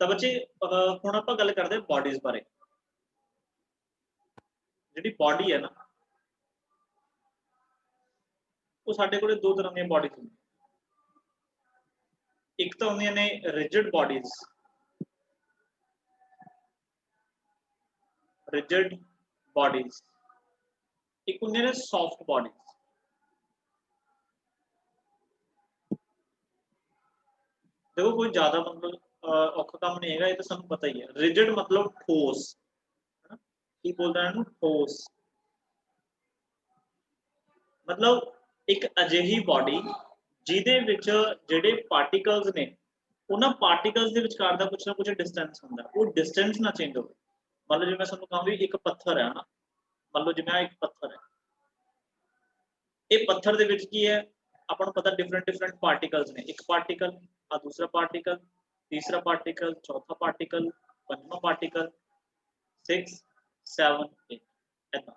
ਤਾਂ ਬੱਚੇ ਹੁਣ ਆਪਾਂ ਗੱਲ ਕਰਦੇ ਹਾਂ ਬॉडीज ਬਾਰੇ। ਜਿਹੜੀ ਬॉडी ਹੈ ਨਾ ਉਹ ਸਾਡੇ ਕੋਲੇ ਦੋ ਤਰ੍ਹਾਂ ਦੀਆਂ ਬॉडीज ਹੁੰਦੀਆਂ। ਇੱਕ ਤਾਂ ਹੁੰਦੀਆਂ ਨੇ ਰਿਜਿਡ ਬॉडीज, ਰਿਜਿਡ ਬॉडीज, ਇੱਕ ਹੁੰਦੀਆਂ ਨੇ ਸੌਫਟ ਬॉडीज। देखो कोई ज्यादा मतलब औखा काम नहीं है, ये तो सबको पता ही है। रिजिड मतलब ठोस, है ना? की बोल रहा है ना, ठोस मतलब एक अजिही बॉडी ਜਿਹਦੇ ਵਿੱਚ ਜਿਹੜੇ ਪਾਰਟੀਕਲਸ ਨੇ ਉਹਨਾਂ ਪਾਰਟੀਕਲਸ ਦੇ ਵਿਚਕਾਰ ਦਾ ਕੁਛ ਨਾ ਕੁਛ ਡਿਸਟੈਂਸ ਹੁੰਦਾ, ਉਹ ਡਿਸਟੈਂਸ ਨਾ ਚੇਂਜ ਹੋਵੇ। ਮੰਨ ਲਓ ਜੇ ਮੈਂ ਤੁਹਾਨੂੰ ਕਹਾਂ ਵੀ ਇੱਕ ਪੱਥਰ ਹੈ ਨਾ, ਮੰਨ ਲਓ ਜਿਵੇਂ ਆ ਇੱਕ ਪੱਥਰ ਹੈ, ਇਹ ਪੱਥਰ ਦੇ ਵਿੱਚ ਕੀ ਹੈ ਆਪਾਂ ਨੂੰ ਪਤਾ डिफरेंट पार्टिकल्स ने। एक पार्टिकल आ दूसरा पार्टिकल, तीसरा पार्टिकल, चौथा पार्टिकल, पंजवां पार्टिकल, 6 7 8 ऐसा।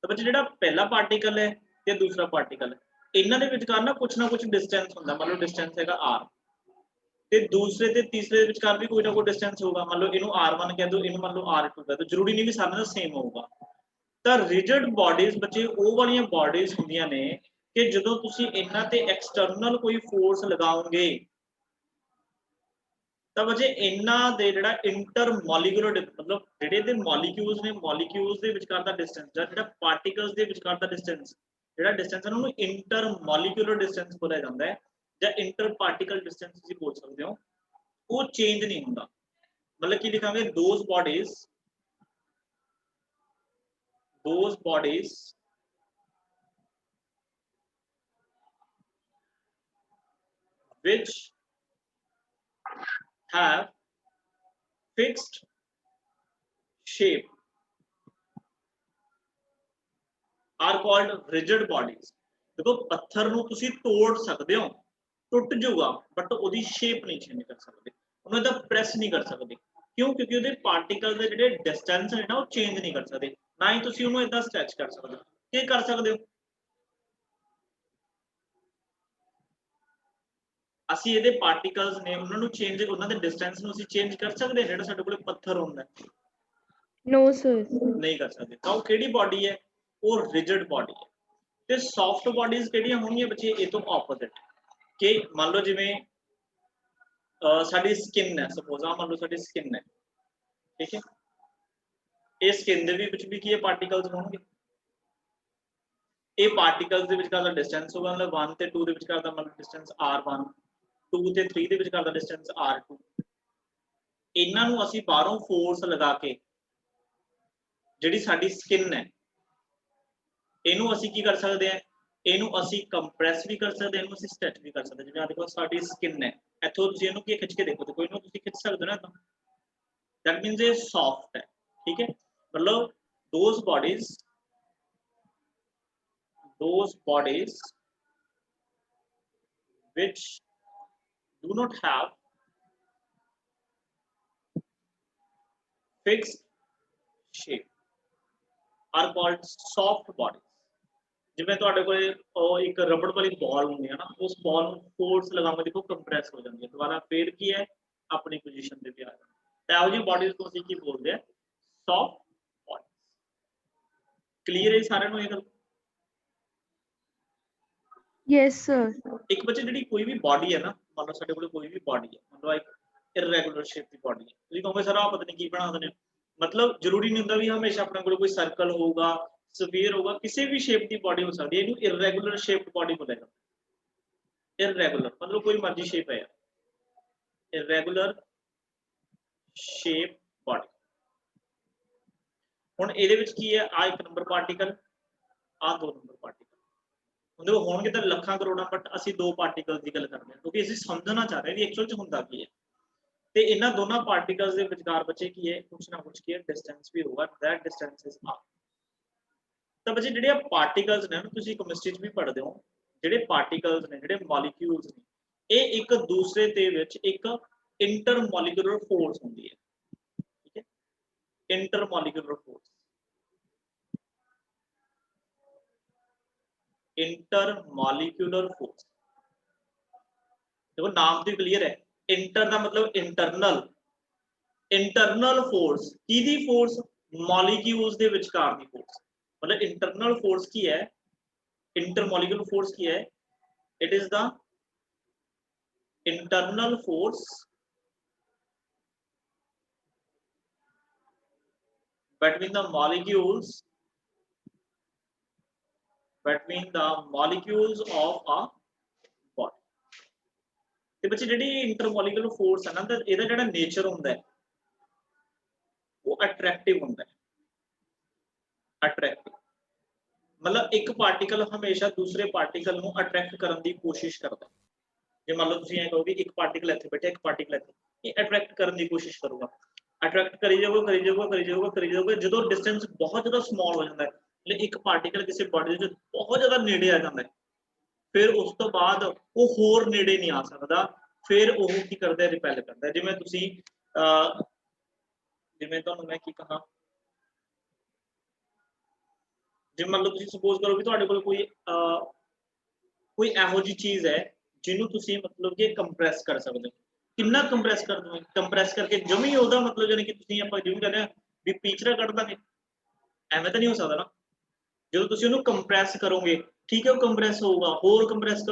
तो बच्चे ਜਿਹੜਾ ਪਹਿਲਾ ਪਾਰਟੀਕਲ ਹੈ ਤੇ ਦੂਸਰਾ ਪਾਰਟੀਕਲ ਹੈ, ਇਹਨਾਂ ਦੇ ਵਿਚਕਾਰ ਨਾ ਕੁਛ ਡਿਸਟੈਂਸ ਹੁੰਦਾ। ਮੰਨ ਲਓ ਡਿਸਟੈਂਸ ਹੈਗਾ r, ਤੇ ਦੂਸਰੇ ਤੇ ਤੀਸਰੇ ਦੇ ਵਿਚਕਾਰ ਵੀ ਕੋਈ ਨਾ ਕੋਈ ਡਿਸਟੈਂਸ ਹੋਊਗਾ। ਮੰਨ ਲਓ ਇਹਨੂੰ r1 ਕਹਿ ਦਿਓ, ਇਹਨੂੰ ਮੰਨ ਲਓ r2 ਕਹਿ ਦਿਓ, ਜ਼ਰੂਰੀ ਨਹੀਂ ਵੀ ਸਾਰਿਆਂ ਦਾ ਸੇਮ ਹੋਊਗਾ। ਤਾਂ ਰਿਜਿਡ ਬॉडीज ਬੱਚੇ ਉਹ ਵਾਲੀਆਂ ਬॉडीज ਹੁੰਦੀਆਂ ਨੇ ਕਿ ਜਦੋਂ ਤੁਸੀਂ ਇਹਨਾਂ ਤੇ ਐਕਸਟਰਨਲ ਕੋਈ ਫੋਰਸ ਲਗਾਓਗੇ ਤਾਂ ਬੱਚੇ ਇਹਨਾਂ ਦੇ ਜਿਹੜਾ ਇੰਟਰ ਮੋਲੀਕੂਲਰ ਮਤਲਬ ਜਿਹੜੇ ਇਹਦੇ ਮੋਲੀਕਿਊਲਸ ਨੇ, ਮੋਲੀਕਿਊਲਸ ਦੇ ਵਿਚਕਾਰ ਦਾ ਡਿਸਟੈਂਸ ਜਾਂ ਜਿਹੜਾ ਪਾਰਟੀਕਲਸ ਦੇ ਵਿਚਕਾਰ ਦਾ ਡਿਸਟੈਂਸ, ਜਿਹੜਾ ਡਿਸਟੈਂਸ ਹੈ ਉਹਨੂੰ ਇੰਟਰ ਮੋਲੀਕੂਲਰ ਡਿਸਟੈਂਸ ਬੋਲਿਆ ਜਾਂਦਾ ਹੈ, ਜਾਂ ਇੰਟਰ ਪਾਰਟੀਕਲ ਡਿਸਟੈਂਸ ਤੁਸੀਂ ਬੋਲ ਸਕਦੇ ਹੋ। ਉਹ ਚੇਂਜ ਨਹੀਂ ਹੁੰਦਾ। मतलब कि लिखांगे those bodies which have fixed shape are called rigid bodies। देखो पत्थर ਨੂੰ ਤੁਸੀਂ ਤੋੜ ਸਕਦੇ ਹੋ, ਟੁੱਟ ਜਾਊਗਾ, ਬਟ ਉਹਦੀ ਸ਼ੇਪ ਨਹੀਂ ਚੇਂਜ ਕਰ ਸਕਦੇ, ਉਹਨੂੰ ਤਾਂ ਪ੍ਰੈਸ ਨਹੀਂ ਕਰ ਸਕਦੇ। क्यों? क्योंकि ਉਹਦੇ ਪਾਰਟੀਕਲ ਦੇ ਜਿਹੜੇ ਡਿਸਟੈਂਸ ਹੈ ਨਾ ਉਹ ਚੇਂਜ ਨਹੀਂ ਕਰ ਸਕਦੇ, ਨਾ ਹੀ ਤੁਸੀਂ ਉਹਨੂੰ ਇਦਾਂ ਸਟ੍ਰੈਚ ਕਰ ਸਕਦੇ ਹੋ। ਕੀ ਕਰ ਸਕਦੇ ਹੋ? ਅਸੀਂ ਇਹਦੇ ਪਾਰਟੀਕਲਸ ਨੇ ਉਹਨਾਂ ਨੂੰ ਚੇਂਜ, ਉਹਨਾਂ ਦੇ ਡਿਸਟੈਂਸ ਨੂੰ ਅਸੀਂ ਚੇਂਜ ਕਰ ਸਕਦੇ ਹਾਂ ਜਿਹੜਾ ਸਾਡੇ ਕੋਲ ਪੱਥਰ ਹੁੰਦਾ? No sir. ਨਹੀਂ ਕਰ ਸਕਦੇ। ਤਾਂ ਉਹ ਕਿਹੜੀ ਬਾਡੀ ਹੈ? ਉਹ ਰਿਜਿਡ ਬਾਡੀ ਹੈ। ਤੇ ਸੌਫਟ ਬਾਡੀਜ਼ ਕਿਹੜੀਆਂ ਹੋਣਗੀਆਂ ਬੱਚੇ? ਇਹ ਤੋਂ ਆਪੋਜ਼ਿਟ। ਕਿ ਮੰਨ ਲਓ ਜਿਵੇਂ ਸਾਡੀ ਸਕਿਨ ਹੈ, ਸਪੋਜ਼ ਆ ਮੰਨ ਲਓ ਸਾਡੀ ਸਕਿਨ ਹੈ, ਠੀਕ ਹੈ, ਇਹ ਸਕਿਨ ਦੇ ਵਿੱਚ ਵੀ ਕੀ ਹੈ ਪਾਰਟੀਕਲਸ ਹੋਣਗੇ। ਇਹ ਪਾਰਟੀਕਲਸ ਦੇ ਵਿਚਕਾਰ ਦਾ ਡਿਸਟੈਂਸ ਹੋਗਾ, ਮਤਲਬ 1 ਤੇ 2 ਦੇ ਵਿਚਕਾਰ ਦਾ ਮਤਲਬ ਡਿਸਟੈਂਸ r1, 2 ਤੇ 3 ਦੇ ਵਿਚਕਾਰ ਦਾ ਡਿਸਟੈਂਸ r2। ਇਹਨਾਂ ਨੂੰ ਅਸੀਂ ਬਾਹਰੋਂ ਫੋਰਸ ਲਗਾ ਕੇ ਜਿਹੜੀ ਸਾਡੀ ਸਕਿਨ ਹੈ ਇਹਨੂੰ ਅਸੀਂ ਕੀ ਕਰ ਸਕਦੇ ਹਾਂ? ਇਹਨੂੰ ਅਸੀਂ ਕੰਪਰੈਸ ਵੀ ਕਰ ਸਕਦੇ ਹਾਂ, ਇਹਨੂੰ ਅਸੀਂ ਸਟ੍ਰੈਚ ਵੀ ਕਰ ਸਕਦੇ ਹਾਂ। ਜਿਵੇਂ ਆ ਦੇਖੋ ਸਾਡੀ ਸਕਿਨ ਹੈ, ਇੱਥੋਂ ਤੁਸੀਂ ਇਹਨੂੰ ਕੀ ਖਿੱਚ ਕੇ ਦੇਖੋ ਤੇ ਕੋਈ ਇਹਨੂੰ ਤੁਸੀਂ ਖਿੱਚ ਸਕਦੇ ਹੋ ਨਾ, ਤਾਂ ਦੈਟ ਮੀਨਸ ਇਹ ਸੌਫਟ ਹੈ, ਠੀਕ ਹੈ। ਮਤਲਬ those bodies which do not have fixed shape are called soft bodies। ਜਿਵੇਂ ਤੁਹਾਡੇ ਕੋਲੇ ਉਹ ਇੱਕ ਰਬੜ ਵਾਲੀ ਬਾਲ ਹੁੰਦੀ ਹੈ ਨਾ, ਉਸ ਬਾਲ ਨੂੰ ਫੋਰਸ ਲਗਾਉਂਦੇ ਦੇਖੋ ਕੰਪਰੈਸ ਹੋ ਜਾਂਦੀ ਹੈ, ਦੁਬਾਰਾ ਫੇਰ ਕੀ ਹੈ ਆਪਣੀ ਪੋਜੀਸ਼ਨ ਤੇ ਵੀ ਆ ਜਾਂਦੀ ਹੈ। ਤਾਂ ਇਹੋ ਜਿਹੀ ਬਾਡੀਜ਼ ਨੂੰ ਅਸੀਂ ਕੀ ਬੋਲਦੇ ਆ? Soft bodies. ਕਲੀਅਰ ਹੈ ਸਾਰਿਆਂ ਨੂੰ ਇਹ ਗੱਲ? Yes sir. ਇੱਕ ਬੱਚੇ ਜਿਹੜੀ ਕੋਈ ਵੀ ਬਾਡੀ ਹੈ ਨਾ, ਮੰਨ ਲਓ ਸਾਡੇ ਕੋਲ ਕੋਈ ਵੀ ਬਾਡੀ ਹੈ, ਮੰਨ ਲਓ ਇੱਕ ਇਰੈਗੂਲਰ ਸ਼ੇਪ ਦੀ ਬਾਡੀ ਹੈ, ਤੁਸੀਂ ਕਹੋਗੇ ਸਰ ਆਹ ਪਤਾ ਨਹੀਂ ਕੀ ਬਣਾ ਦਿੰਦੇ ਹੋ। ਮਤਲਬ ਜ਼ਰੂਰੀ ਨਹੀਂ ਹੁੰਦਾ ਵੀ ਹਮੇਸ਼ਾ ਆਪਣੇ ਕੋਲ ਕੋਈ ਸਰਕਲ ਹੋਊਗਾ, ਸਫੀਅਰ ਹੋਊਗਾ, ਕਿਸੇ ਵੀ ਸ਼ੇਪ ਦੀ ਬਾਡੀ ਹੋ ਸਕਦੀ ਹੈ। ਇਹਨੂੰ ਇਰੈਗੂਲਰ ਸ਼ੇਪਡ ਬਾਡੀ ਬੋਲਿਆ ਜਾਂਦਾ। ਇਰੈਗੂਲਰ ਮਤਲਬ ਕੋਈ ਮਰਜ਼ੀ ਸ਼ੇਪ ਹੈ, ਇਰੈਗੂਲਰ ਸ਼ੇਪ ਬਾਡੀ। ਹੁਣ ਇਹਦੇ ਵਿੱਚ ਕੀ ਹੈ? ਆ 1 ਨੰਬਰ ਪਾਰਟੀਕਲ, ਆ 2 ਨੰਬਰ ਪਾਰਟੀਕਲ। ਹੁੰਦੇ ਹੋਣਗੇ ਤਾਂ ਲੱਖਾਂ ਕਰੋੜਾਂ, ਬਟ ਅਸੀਂ 2 ਪਾਰਟੀਕਲਸ ਦੀ ਗੱਲ ਕਰਦੇ ਹਾਂ ਕਿਉਂਕਿ ਅਸੀਂ ਸਮਝਣਾ ਚਾਹ ਰਹੇ ਹਾਂ ਵੀ ਐਕਚੁਅਲ ਚ ਹੁੰਦਾ ਕੀ ਹੈ। ਤੇ ਇਹਨਾਂ ਦੋਨਾਂ ਪਾਰਟੀਕਲਸ ਦੇ ਵਿਚਕਾਰ ਬੱਚੇ ਕੀ ਹੈ? ਕੁਛ ਨਾ ਕੁਛ ਕੀ ਹੈ ਡਿਸਟੈਂਸ ਵੀ ਹੋਊਗਾ, ਦੈਟ ਡਿਸਟੈਂਸ ਇਜ਼ r। ਤਾਂ ਬੱਚੇ ਜਿਹੜੇ ਪਾਰਟੀਕਲਸ ਨੇ ਤੁਸੀਂ ਕੈਮਿਸਟਰੀ ਚ ਵੀ ਪੜ੍ਹਦੇ ਹੋ, ਜਿਹੜੇ ਪਾਰਟੀਕਲਸ ਨੇ, ਜਿਹੜੇ ਮੋਲੀਕਿਊਲਸ ਨੇ, ਇਹ ਇੱਕ ਦੂਸਰੇ ਦੇ ਵਿੱਚ ਇੱਕ ਇੰਟਰ ਮੋਲੀਕੂਲਰ ਫੋਰਸ ਹੁੰਦੀ ਹੈ, ਠੀਕ ਹੈ। Inter molecular force, inter molecular force. देखो नाम तो क्लियर है, इंटर का मतलब इंटरनल, इंटरनल फोर्स की फोर्स मॉलिक्यूल्स दे विचकार दी फोर्स मतलब इंटरनल फोर्स की है इंटरमॉलिक्यूलर फोर्स की है it is the internal force between the molecules of a body ਤੇ ਬੱਚੇ ਜਿਹੜੀ ਇੰਟਰਮੋਲੀਕੂਲਰ ਫੋਰਸ ਹੈ ਨਾ ਤਾਂ ਇਹਦਾ ਜਿਹੜਾ ਨੇਚਰ ਹੁੰਦਾ ਹੈ ਉਹ ਅਟਰੈਕਟਿਵ ਹੁੰਦਾ ਹੈ ਅਟਰੈਕਟਿਵ मतलब एक पार्टिकल हमेशा दूसरे पार्टिकल ਨੂੰ अट्रैक्ट ਕਰਨ ਦੀ ਕੋਸ਼ਿਸ਼ ਕਰਦਾ ਹੈ ਜੇ ਮੰਨ ਲਓ ਤੁਸੀਂ ਇਹ ਕਹੋਗੇ ਇੱਕ ਪਾਰਟੀਕਲ ਇੱਥੇ ਬੈਠਾ ਇੱਕ ਪਾਰਟੀਕਲ ਇੱਥੇ ਇਹ ਅਟਰੈਕਟ ਕਰਨ ਦੀ ਕੋਸ਼ਿਸ਼ ਕਰੂਗਾ ਅਟਰੈਕਟ ਕਰੀ ਜਾਊਗਾ ਜਦੋਂ ਡਿਸਟੈਂਸ ਬਹੁਤ ਜ਼ਿਆਦਾ ਸਮਾਲ ਹੋ ਜਾਂਦਾ ਹੈ मतलब ਇੱਕ ਪਾਰਟੀਕਲ ਕਿਸੇ ਬਾਡੀ ਦੇ ਬਹੁਤ ਜ਼ਿਆਦਾ ਨੇੜੇ ਆ ਜਾਂਦਾ ਹੈ ਫਿਰ ਉਸ ਤੋਂ ਬਾਅਦ ਉਹ ਹੋਰ ਨੇੜੇ ਨਹੀਂ ਆ ਸਕਦਾ ਫਿਰ ਉਹ ਕੀ ਕਰਦਾ ਰਿਪੈਲ ਕਰਦਾ ਜਿਵੇਂ ਤੁਸੀਂ ਜਿਵੇਂ ਤੁਹਾਨੂੰ ਮੈਂ ਕੀ ਕਹਾਂ ਜੇ ਮੰਨ ਲਓ ਤੁਸੀਂ ਸਪੋਜ਼ ਕਰੋ ਵੀ ਤੁਹਾਡੇ ਕੋਲ ਕੋਈ ਇਹੋ ਜਿਹੀ ਚੀਜ਼ ਹੈ ਜਿਹਨੂੰ ਤੁਸੀਂ ਮਤਲਬ ਕਿ ਕੰਪਰੈਸ ਕਰ ਸਕਦੇ ਹੋ ਕਿੰਨਾ ਕੰਪਰੈਸ ਕਰ ਦੋਗੇ ਕੰਪਰੈਸ ਕਰਕੇ ਜਮੀ ਉਹਦਾ ਮਤਲਬ ਜਾਨੀ ਕਿ ਤੁਸੀਂ ਆਪਾਂ ਜਿਵੇਂ ਕਹਿੰਦੇ ਆ ਵੀ ਪੀਚਰਾ ਕੱਢ ਦਾਂਗੇ ਐਵੇਂ ਤਾਂ ਨਹੀਂ ਹੋ ਸਕਦਾ ਨਾ ਜਦੋਂ ਤੁਸੀਂ ਉਹਨੂੰ ਕੰਪਰੈਸ ਕਰੋਗੇ ਠੀਕ ਹੈ ਉਹ ਕੰਪਰੈਸ ਹੋਊਗਾ ਹੋਰ ਕੰਪਰੈਸ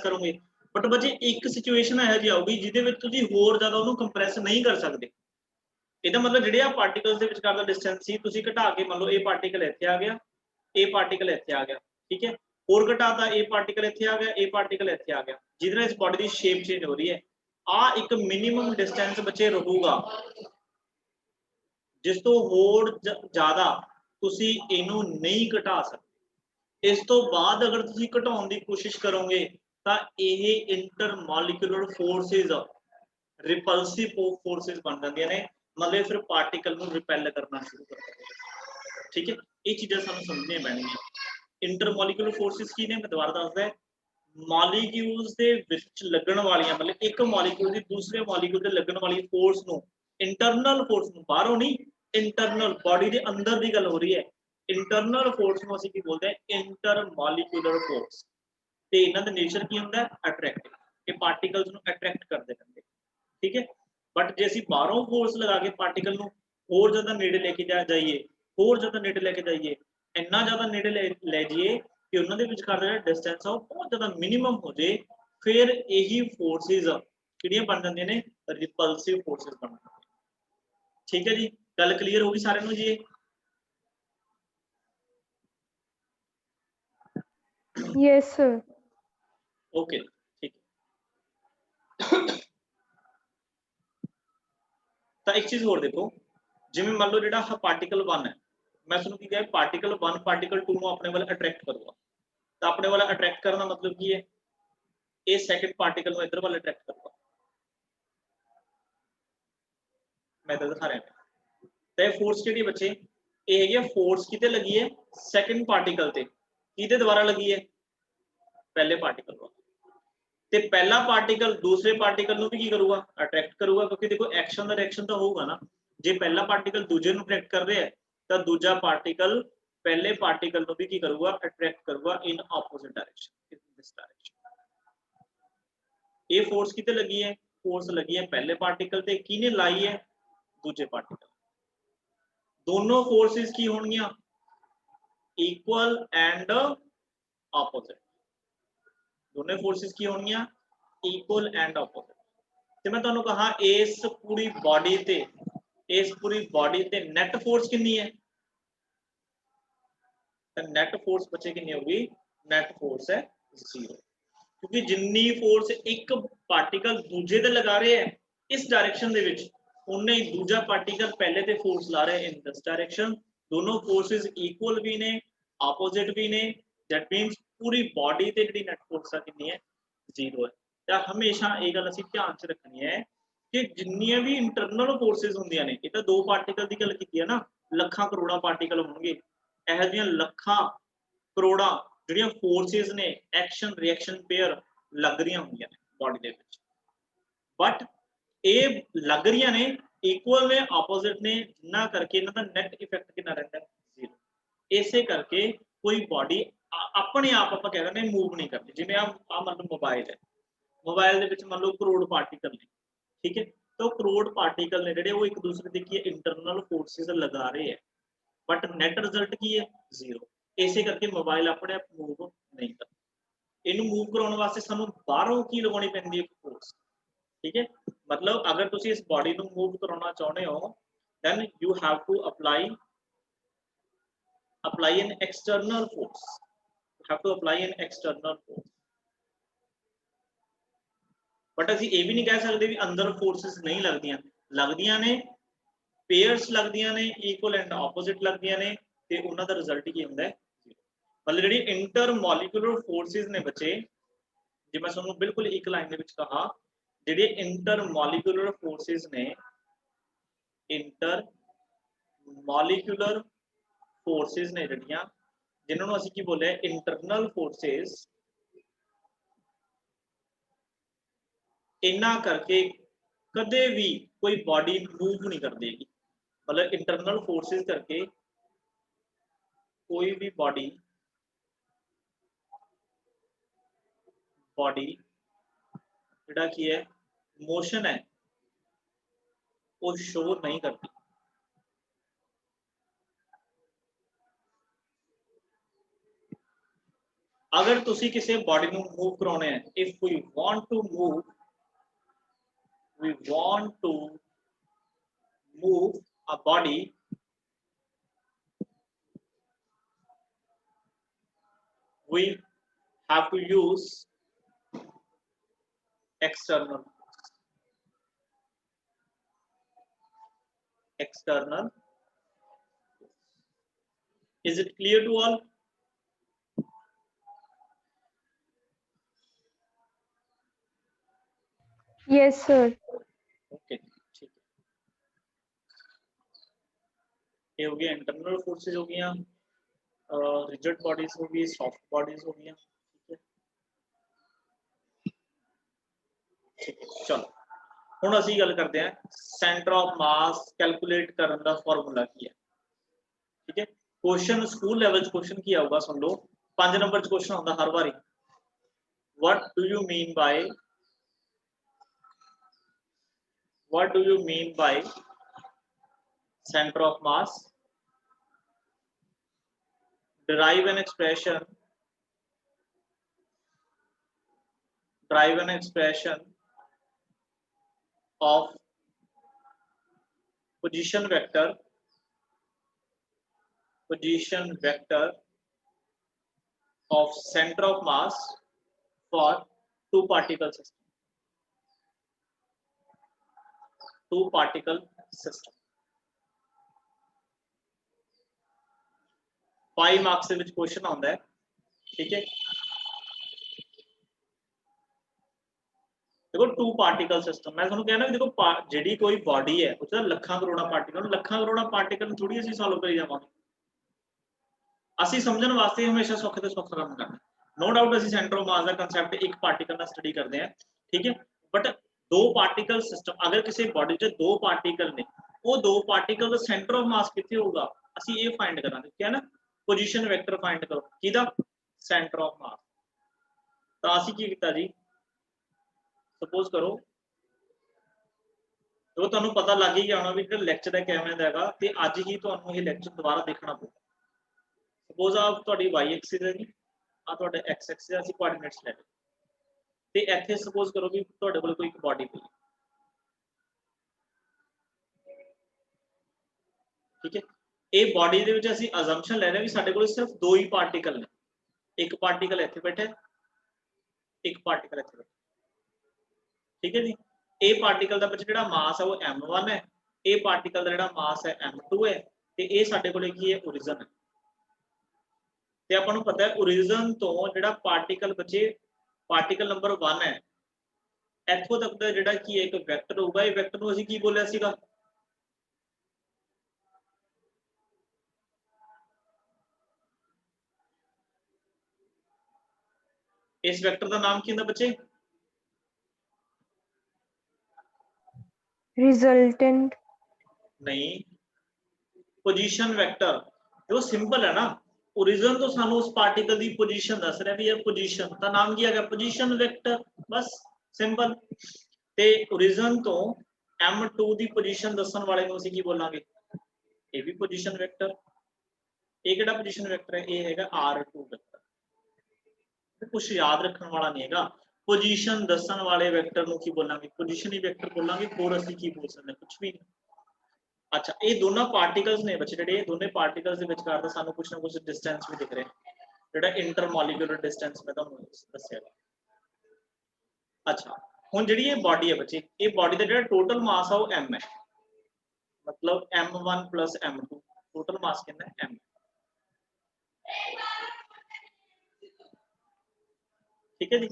ਕਰੋਗੇ ਬਟ ਬੱਚੇ ਇੱਕ ਸਿਚੁਏਸ਼ਨ ਇਹੋ ਜਿਹੀ ਆਊਗੀ ਜਿਹਦੇ ਵਿੱਚ ਤੁਸੀਂ ਹੋਰ ਜ਼ਿਆਦਾ ਉਹਨੂੰ ਕੰਪਰੈਸ ਨਹੀਂ ਕਰ ਸਕਦੇ ਇਹਦਾ ਮਤਲਬ ਜਿਹੜੇ ਆ ਪਾਰਟੀਕਲਸ ਦੇ ਵਿਚਕਾਰ ਦਾ ਡਿਸਟੈਂਸ ਸੀ ਤੁਸੀਂ ਘਟਾ ਕੇ ਮੰਨ ਲਓ ਇਹ ਪਾਰਟੀਕਲ ਇੱਥੇ ਆ ਗਿਆ ਇਹ ਪਾਰਟੀਕਲ ਇੱਥੇ ਆ ਗਿਆ ਠੀਕ ਹੈ ਹੋਰ ਘਟਾਤਾ ਇਹ ਪਾਰਟੀਕਲ ਇੱਥੇ ਆ ਗਿਆ ਇਹ ਪਾਰਟੀਕਲ ਇੱਥੇ ਆ ਗਿਆ ਜਿਹਦੇ ਨਾਲ ਇਸ ਬਾਡੀ ਦੀ ਸ਼ੇਪ ਚੇਂਜ ਹੋ ਰਹੀ ਹੈ ਆ ਇੱਕ ਮਿਨੀਮਮ ਡਿਸਟੈਂਸ ਬੱਚੇ ਰਹੂਗਾ ਜਿਸ ਤੋਂ ਹੋਰ ਜ਼ਿਆਦਾ ਤੁਸੀਂ ਇਹਨੂੰ ਨਹੀਂ ਘਟਾ ਸਕਦੇ ਇਸ ਤੋਂ ਬਾਅਦ ਅਗਰ ਤੁਸੀਂ ਘਟਾਉਣ ਦੀ ਕੋਸ਼ਿਸ਼ ਕਰੋਗੇ ਤਾਂ ਇਹ ਇੰਟਰਮੋਲੀਕੂਲਰ ਫੋਰਸਿਸ ਰਿਪਲਸਿਵ ਫੋਰਸਿਸ ਬਣ ਜਾਂਦੀਆਂ ਨੇ मतलब फिर पार्टिकल ਨੂੰ ਰਿਪੈਲ ਕਰਨਾ ਸ਼ੁਰੂ ਕਰ ਦਿੰਦੇ ਠੀਕ ਹੈ ਇਹ ਚੀਜ਼ਾਂ ਸਾਨੂੰ ਸਮਝਣੀਆਂ ਪੈਣਗੀਆਂ ਇੰਟਰਮੋਲੀਕੂਲਰ ਫੋਰਸਿਸ ਕੀ ਨੇ ਮੈਂ ਦੁਬਾਰਾ ਦੱਸਦਾ ਮੋਲੀਕਿਊਲਸ ਦੇ ਵਿੱਚ ਲੱਗਣ ਵਾਲੀਆਂ ਮਤਲਬ ਇੱਕ ਮੋਲੀਕਿਊਲ ਦੀ ਦੂਸਰੇ ਮੋਲੀਕਿਊਲ ਤੇ ਲੱਗਣ ਵਾਲੀ ਫੋਰਸ ਨੂੰ ਇੰਟਰਨਲ ਫੋਰਸ ਨੂੰ ਬਾਹਰੋਂ ਨਹੀਂ ਇੰਟਰਨਲ ਬਾਡੀ ਦੇ ਅੰਦਰ ਦੀ ਗੱਲ ਹੋ ਰਹੀ ਹੈ ਇੰਟਰਨਲ ਫੋਰਸ ਨੂੰ ਅਸੀਂ ਕੀ ਬੋਲਦੇ ਹਾਂ ਇੰਟਰਮੋਲੀਕੂਲਰ ਫੋਰਸ ਤੇ ਇਹਨਾਂ ਦਾ ਨੇਚਰ ਕੀ ਹੁੰਦਾ ਹੈ ਅਟਰੈਕਟਿਵ ਇਹ ਪਾਰਟੀਕਲਸ ਨੂੰ ਅਟਰੈਕਟ ਕਰਦੇ ਰਹਿੰਦੇ ਠੀਕ ਹੈ बट जे ਅਸੀਂ ਬਾਹਰੋਂ ਫੋਰਸ ਲਗਾ ਕੇ ਪਾਰਟੀਕਲ ਨੂੰ ਹੋਰ ਜ਼ਿਆਦਾ ਨੇੜੇ ਲੈ ਕੇ ਜਾਈਏ ਹੋਰ ਜ਼ਿਆਦਾ ਨੇੜੇ ਲੈ ਕੇ ਜਾਈਏ ਇੰਨਾ ਜ਼ਿਆਦਾ ਨੇੜੇ ਲੈ ਜਾਈਏ ਕਿ ਉਹਨਾਂ ਦੇ ਵਿਚਕਾਰ ਜਿਹੜਾ ਡਿਸਟੈਂਸ ਆ ਉਹ ਬਹੁਤ ਜ਼ਿਆਦਾ ਮਿਨੀਮਮ ਹੋ ਜੇ ਫਿਰ ਇਹੀ ਫੋਰਸਿਸ ਕਿਹੜੀਆਂ ਬਣ ਜਾਂਦੀਆਂ ਨੇ ਰਿਪਲਸਿਵ ਫੋਰਸਿਸ ਬਣ ਜਾਂਦੀਆਂ ਠੀਕ ਹੈ ਜੀ ਗੱਲ ਕਲੀਅਰ ਹੋ ਗਈ ਸਾਰਿਆਂ ਨੂੰ ਜੀ Yes, sir. ओके ठीक ਤਾਂ ਇੱਕ ਚੀਜ਼ ਹੋਰ ਦੇਖੋ ਜਿਵੇਂ ਮੰਨ ਲਓ ਜਿਹੜਾ ਪਾਰਟੀਕਲ 1 ਹੈ ਮੈਂ ਤੁਹਾਨੂੰ ਕੀ ਕਿਹਾ ਪਾਰਟੀਕਲ 1 ਪਾਰਟੀਕਲ 2 ਨੂੰ ਆਪਣੇ ਵੱਲ ਅਟਰੈਕਟ ਕਰੂਗਾ ਤਾਂ ਆਪਣੇ ਵੱਲ ਅਟਰੈਕਟ ਕਰਨ ਦਾ ਮਤਲਬ ਕੀ ਹੈ ਇਹ ਸੈਕੰਡ ਪਾਰਟੀਕਲ ਨੂੰ ਇੱਧਰ ਵੱਲ ਅਟਰੈਕਟ ਕਰੂਗਾ ਮੈਂ ਤਾਂ ਦਿਖਾ ਰਿਹਾ ਤੇ ਫੋਰਸ ਕਿਹੜੀ ਬੱਚੇ ਇਹ ਹੈਗੀ ਫੋਰਸ ਕਿਤੇ ਲੱਗੀ ਹੈ ਸੈਕੰਡ ਪਾਰਟੀਕਲ ਤੇ ਕਿਹਦੇ ਦੁਆਰਾ ਲੱਗੀ ਹੈ ਪਹਿਲੇ ਪਾਰਟੀਕਲ ਦੁਆਰਾ ਤੇ ਪਹਿਲਾ ਪਾਰਟੀਕਲ ਦੂਸਰੇ ਪਾਰਟੀਕਲ ਨੂੰ ਵੀ ਕੀ ਕਰੂਗਾ ਅਟਰੈਕਟ ਕਰੂਗਾ ਕਿਉਂਕਿ ਦੇਖੋ ਐਕਸ਼ਨ ਦਾ ਰਿਐਕਸ਼ਨ ਤਾਂ ਹੋਊਗਾ ਨਾ ਜੇ ਪਹਿਲਾ ਪਾਰਟੀਕਲ ਦੂਜੇ ਨੂੰ ਅਟਰੈਕਟ ਕਰ ਰਿਹਾ ਹੈ ਤਾਂ ਦੂਜਾ ਪਾਰਟੀਕਲ ਪਹਿਲੇ ਪਾਰਟੀਕਲ ਨੂੰ ਵੀ ਕੀ ਕਰੂਗਾ ਅਟਰੈਕਟ ਕਰੂਗਾ ਇਨ ਆਪੋਜ਼ਿਟ ਡਾਇਰੈਕਸ਼ਨ ਇਨ ਦਿਸ ਡਾਇਰੈਕਸ਼ਨ ਇਹ ਫੋਰਸ ਕਿਤੇ ਲੱਗੀ ਹੈ ਫੋਰਸ ਲੱਗੀ ਹੈ ਪਹਿਲੇ ਪਾਰਟੀਕਲ ਤੇ ਕਿਹਨੇ ਲਾਈ ਹੈ ਦੂਜੇ ਪਾਰਟੀਕਲ ਦੋਨੋਂ ਫੋਰਸਿਸ ਕੀ ਹੋਣਗੀਆਂ ਇਕੁਅਲ ਐਂਡ ਆਪੋਜ਼ਿਟ दोनों फोर्सेस की होनी इक्वल एंड ऑपोजिट ते मैं तुहानू कहा इस पूरी बॉडी ते नेट फोर्स कितनी है तो नेट फोर्स बच्चे कितनी होगी नेट फोर्स है 0 क्योंकि जिन्नी फोर्स एक पार्टिकल दूजे ते लगा रहे हैं इस डायरेक्शन दे विच उन्ने ही दूजा पार्टिकल पहले ते फोर्स ला रहे हैं इन दिस डायरेक्शन दोनों फोर्सेस इक्वल भी ने ऑपोजिट भी ने दैट मींस पूरी बॉडी ਤੇ ਜਿਹੜੀ ਨੈਟ ਫੋਰਸ ਆ ਕਿੰਨੀ ਹੈ 0 ਹੈ ਤਾਂ ਹਮੇਸ਼ਾ ਇਹ ਗੱਲ ਅਸੀਂ ਧਿਆਨ ਚ ਰੱਖਣੀ ਹੈ ਕਿ ਜਿੰਨੀਆਂ ਵੀ ਇੰਟਰਨਲ ਫੋਰਸਸ ਹੁੰਦੀਆਂ ਨੇ ਇਹ ਤਾਂ ਦੋ ਪਾਰਟੀਕਲ ਦੀ ਗੱਲ ਕੀਤੀ ਹੈ ਨਾ ਲੱਖਾਂ ਕਰੋੜਾਂ ਪਾਰਟੀਕਲ ਹੋਣਗੇ ਇਹੋ ਜਿਹੀਆਂ ਲੱਖਾਂ ਕਰੋੜਾਂ ਜਿਹੜੀਆਂ ਫੋਰਸਸ ਨੇ ਐਕਸ਼ਨ ਰਿਐਕਸ਼ਨ ਪੇਅਰ ਲੱਗ ਰਹੀਆਂ ਹੁੰਦੀਆਂ ਨੇ ਬॉडी ਦੇ ਵਿੱਚ ਬਟ ਇਹ ਲੱਗ ਰਹੀਆਂ ਨੇ ਇਕੁਅਲ ਨੇ ਆਪੋਜ਼ਿਟ ਨੇ ਜਿੰਨਾ ਕਰਕੇ ਇਹਨਾਂ ਦਾ ਨੈਟ ਇਫੈਕਟ ਕਿੰਨਾ ਰਹਿੰਦਾ 0 ਇਸੇ ਕਰਕੇ ਕੋਈ ਬॉडी अपने आप आप कह रहे मूव नहीं करती जिवें आ मतलब मोबाइल है मोबाइल दे विच मान लो करोड़ पार्टिकल ने ठीक है तो करोड़ पार्टिकल ने ਜਿਹੜੇ ਉਹ ਇੱਕ ਦੂਸਰੇ ਤੇ ਕੀ ਹੈ ਇੰਟਰਨਲ ਫੋਰਸਿਸ ਲਗਾ ਰਹੇ ਹੈ ਬਟ ਨੈਟ ਰਿਜ਼ਲਟ ਕੀ ਹੈ ਜ਼ੀਰੋ ਇਸੇ ਕਰਕੇ ਮੋਬਾਈਲ ਆਪਣੇ ਆਪ ਮੂਵ ਨਹੀਂ ਕਰਦਾ ਇਹਨੂੰ ਮੂਵ ਕਰਾਉਣ ਵਾਸਤੇ ਸਾਨੂੰ ਬਾਹਰੋਂ ਕੀ ਲਗਾਉਣੀ ਪੈਂਦੀ ਹੈ ਫੋਰਸ ठीक है मतलब अगर तुसी इस बॉडी को मूव कराना चाहते हो then you have to apply an external force you have to apply an external force but ਅਸੀਂ ਇਹ ਵੀ ਨਹੀਂ ਕਹਿ ਸਕਦੇ ਵੀ ਅੰਦਰ ਫੋਰਸਸ ਨਹੀਂ ਲੱਗਦੀਆਂ ਨੇ ਪੇਅਰਸ ਲੱਗਦੀਆਂ ਨੇ ਇਕੁਅਲ ਐਂਡ ਆਪੋਜ਼ਿਟ ਲੱਗਦੀਆਂ ਨੇ ਤੇ ਉਹਨਾਂ ਦਾ ਰਿਜ਼ਲਟ ਕੀ ਹੁੰਦਾ ਹੈ ਮਤਲਬ ਜਿਹੜੀ ਇੰਟਰ ਮੋਲੀਕੂਲਰ ਫੋਰਸਸ ਨੇ ਬੱਚੇ ਜੇ ਮੈਂ ਤੁਹਾਨੂੰ ਬਿਲਕੁਲ ਇੱਕ ਲਾਈਨ ਦੇ ਵਿੱਚ ਕਹਾ ਜਿਹੜੇ ਇੰਟਰ ਮੋਲੀਕੂਲਰ ਫੋਰਸਸ ਨੇ ਇੰਟਰ ਮੋਲੀਕੂਲਰ ਫੋਰਸਸ ਨੇ ਜਿਹੜੀਆਂ ਜਿਨ੍ਹਾਂ ਨੂੰ ਅਸੀਂ ਕੀ ਬੋਲਿਆ ਇੰਟਰਨਲ ਫੋਰਸਸ इन्ना करके कदे भी कोई बॉडी मूव नहीं कर देगी मतलब इंटरनल फोर्सेस करके कोई भी बॉडी जेड़ा की है मोशन है वो शो नहीं करती अगर तुसी किसी बॉडी को मूव कराने हैं if we want to move we want to move a body we have to use external is it clear to all yes sir okay ठीक है ये हो गया इंटरनल फोर्सेस हो गया रिजिड बॉडीज हो गई सॉफ्ट बॉडीज हो गई ठीक है चलो हुण असीं गल करते हैं सेंटर ऑफ मास कैलकुलेट करने का फॉर्मूला की है ठीक है क्वेश्चन स्कूल लेवल क्वेश्चन की आऊगा सुन लो 5 नंबर क्वेश्चन आता हर बारी what do you mean by center of mass derive an expression of position vector of center of mass for two particle system 5 marks ਦੇ ਵਿੱਚ क्वेश्चन आंदा है ठीक है देखो टू पार्टिकल सिस्टम मैं ਤੁਹਾਨੂੰ कहना देखो ਜਿਹੜੀ कोई बॉडी है उसदा ਲੱਖਾਂ ਕਰੋੜਾਂ पार्टिकल थोड़ी ਅਸੀਂ सॉल्व करी जावांगे ਅਸੀਂ ਸਮਝਣ ਵਾਸਤੇ ਹਮੇਸ਼ਾ ਸੌਖੇ ਤੋਂ ਸੌਖਾ ਕੰਮ ਕਰਨਾ नो डाउट ਅਸੀਂ centre of mass the concept ਇੱਕ ਪਾਰਟੀਕਲ ਦਾ ਸਟੱਡੀ ਕਰਦੇ ਹਾਂ ठीक है बट दो पार्टिकल सिस्टम अगर किसी बॉडी च दो पार्टिकल ने वो दो पार्टिकल का सेंटर ऑफ मास कितने होगा ਅਸੀਂ ਇਹ फाइंड करांगे क्या ना पोजीशन वेक्टर फाइंड करो किदा सेंटर ऑफ मास ਤਾਂ ਅਸੀਂ ਕੀ ਕੀਤਾ ਜੀ सपोज करो तो ਤੁਹਾਨੂੰ ਪਤਾ ਲੱਗ ਹੀ ਗਿਆ ਹੋਣਾ ਵੀ ਜਿਹੜਾ ਲੈਕਚਰ ਹੈ ਕਿਵੇਂ ਦਾ ਹੈਗਾ ਤੇ ਅੱਜ ਹੀ ਤੁਹਾਨੂੰ ਇਹ ਲੈਕਚਰ ਦੁਬਾਰਾ ਦੇਖਣਾ ਪਊਗਾ ਸਪੋਜ਼ ਆ ਤੁਹਾਡੀ y ਐਕਸਿਸ ਹੈ ਜੀ ਆ ਤੁਹਾਡਾ x ਐਕਸਿਸ ਅਸੀਂ ਕੋਆਰਡੀਨੇਟਸ ਲੈ ਲਏ ਤੇ ਇੱਥੇ ਸਪੋਜ਼ ਕਰੋ ਵੀ ਤੁਹਾਡੇ ਕੋਲ ਕੋਈ ਇੱਕ ਬਾਡੀ ਪਈ ਠੀਕ ਹੈ ਇਹ ਬਾਡੀ ਦੇ ਵਿੱਚ ਅਸੀਂ ਅਜ਼ੰਪਸ਼ਨ ਲੈ ਰਹੇ ਵੀ ਸਾਡੇ ਕੋਲ ਸਿਰਫ ਦੋ ਹੀ ਪਾਰਟੀਕਲ ਨੇ ਇੱਕ ਪਾਰਟੀਕਲ ਇੱਥੇ ਬੈਠਾ ਹੈ ਇੱਕ ਪਾਰਟੀਕਲ ਇੱਥੇ ਬੈਠਾ ठीक है जी ए पार्टिकल का ਜਿਹੜਾ मास है वो m1 है ए पार्टिकल का ਜਿਹੜਾ मास है m2 है ਤੇ ਇਹ ਸਾਡੇ ਕੋਲੇ ਕੀ ਹੈ ओरिजिन है ਤੇ ਆਪਾਂ ਨੂੰ ਪਤਾ ਹੈ ओरिजिन ਤੋਂ ਜਿਹੜਾ ਪਾਰਟੀਕਲ ਬਚੇ ਪਾਰਟੀਕਲ ਨੰਬਰ 1 ਹੈ ਇੱਥੋਂ ਤੱਕ ਦਾ ਜਿਹੜਾ ਕੀ ਹੈ ਇੱਕ ਵੈਕਟਰ ਹੋਊਗਾ ਇਹ ਵੈਕਟਰ ਨੂੰ ਅਸੀਂ ਕੀ ਬੋਲਿਆ ਸੀਗਾ ਇਸ ਵੈਕਟਰ ਦਾ ਨਾਮ ਕੀ ਹੁੰਦਾ ਬੱਚੇ रिजल्टेंट नहीं पोजीशन वेक्टर जो सिंपल है ना ओरिजिन तो सानू उस पार्टिकल दी पोजीशन दस रहा है भी ये पोजीशन दा नाम की है पोजीशन वेक्टर बस सिंपल ते ओरिजिन तो m2 ਦੀ ਪੋਜੀਸ਼ਨ ਦੱਸਣ ਵਾਲੇ ਨੂੰ ਅਸੀਂ ਕੀ ਬੋਲਾਂਗੇ, ਇਹ ਵੀ ਪੋਜੀਸ਼ਨ ਵੈਕਟਰ। ਇਹ ਕਿਹੜਾ ਪੋਜੀਸ਼ਨ ਵੈਕਟਰ ਹੈ, ਇਹ ਹੈਗਾ r2 ਵੈਕਟਰ। ਕੁਝ ਯਾਦ ਰੱਖਣ ਵਾਲਾ ਨਹੀਂ ਹੈਗਾ, ਪੋਜੀਸ਼ਨ ਦੱਸਣ ਵਾਲੇ ਵੈਕਟਰ ਨੂੰ ਕੀ ਬੋਲਾਂਗੇ, ਪੋਜੀਸ਼ਨ ਹੀ ਵੈਕਟਰ ਬੋਲਾਂਗੇ, ਹੋਰ ਅਸੀਂ ਕੀ ਬੋਲ ਸਕਦੇ ਕੁਝ ਵੀ ਨਹੀਂ। अच्छा, ये दोनों पार्टिकल्स ने बच्चे ਜਿਹੜੇ ਦੋਨੇ ਪਾਰਟੀਕਲਸ ਦੇ ਵਿਚਕਾਰ ਦਾ ਸਾਨੂੰ ਕੁਝ ਨਾ ਕੁਝ ਡਿਸਟੈਂਸ ਵੀ ਦਿਖ ਰਿਹਾ, ਜਿਹੜਾ ਇੰਟਰਮੋਲੀਕੂਲਰ ਡਿਸਟੈਂਸ ਮੈਂ ਤੁਹਾਨੂੰ ਦੱਸਿਆ। ਅੱਛਾ, ਹੁਣ ਜਿਹੜੀ ਇਹ ਬਾਡੀ ਹੈ ਬੱਚੇ, ਇਹ ਬਾਡੀ ਦਾ ਜਿਹੜਾ ਟੋਟਲ ਮਾਸ ਆ ਉਹ m ਹੈ, मतलब m1 plus m2, total mass कितना है m। ठीक है जी।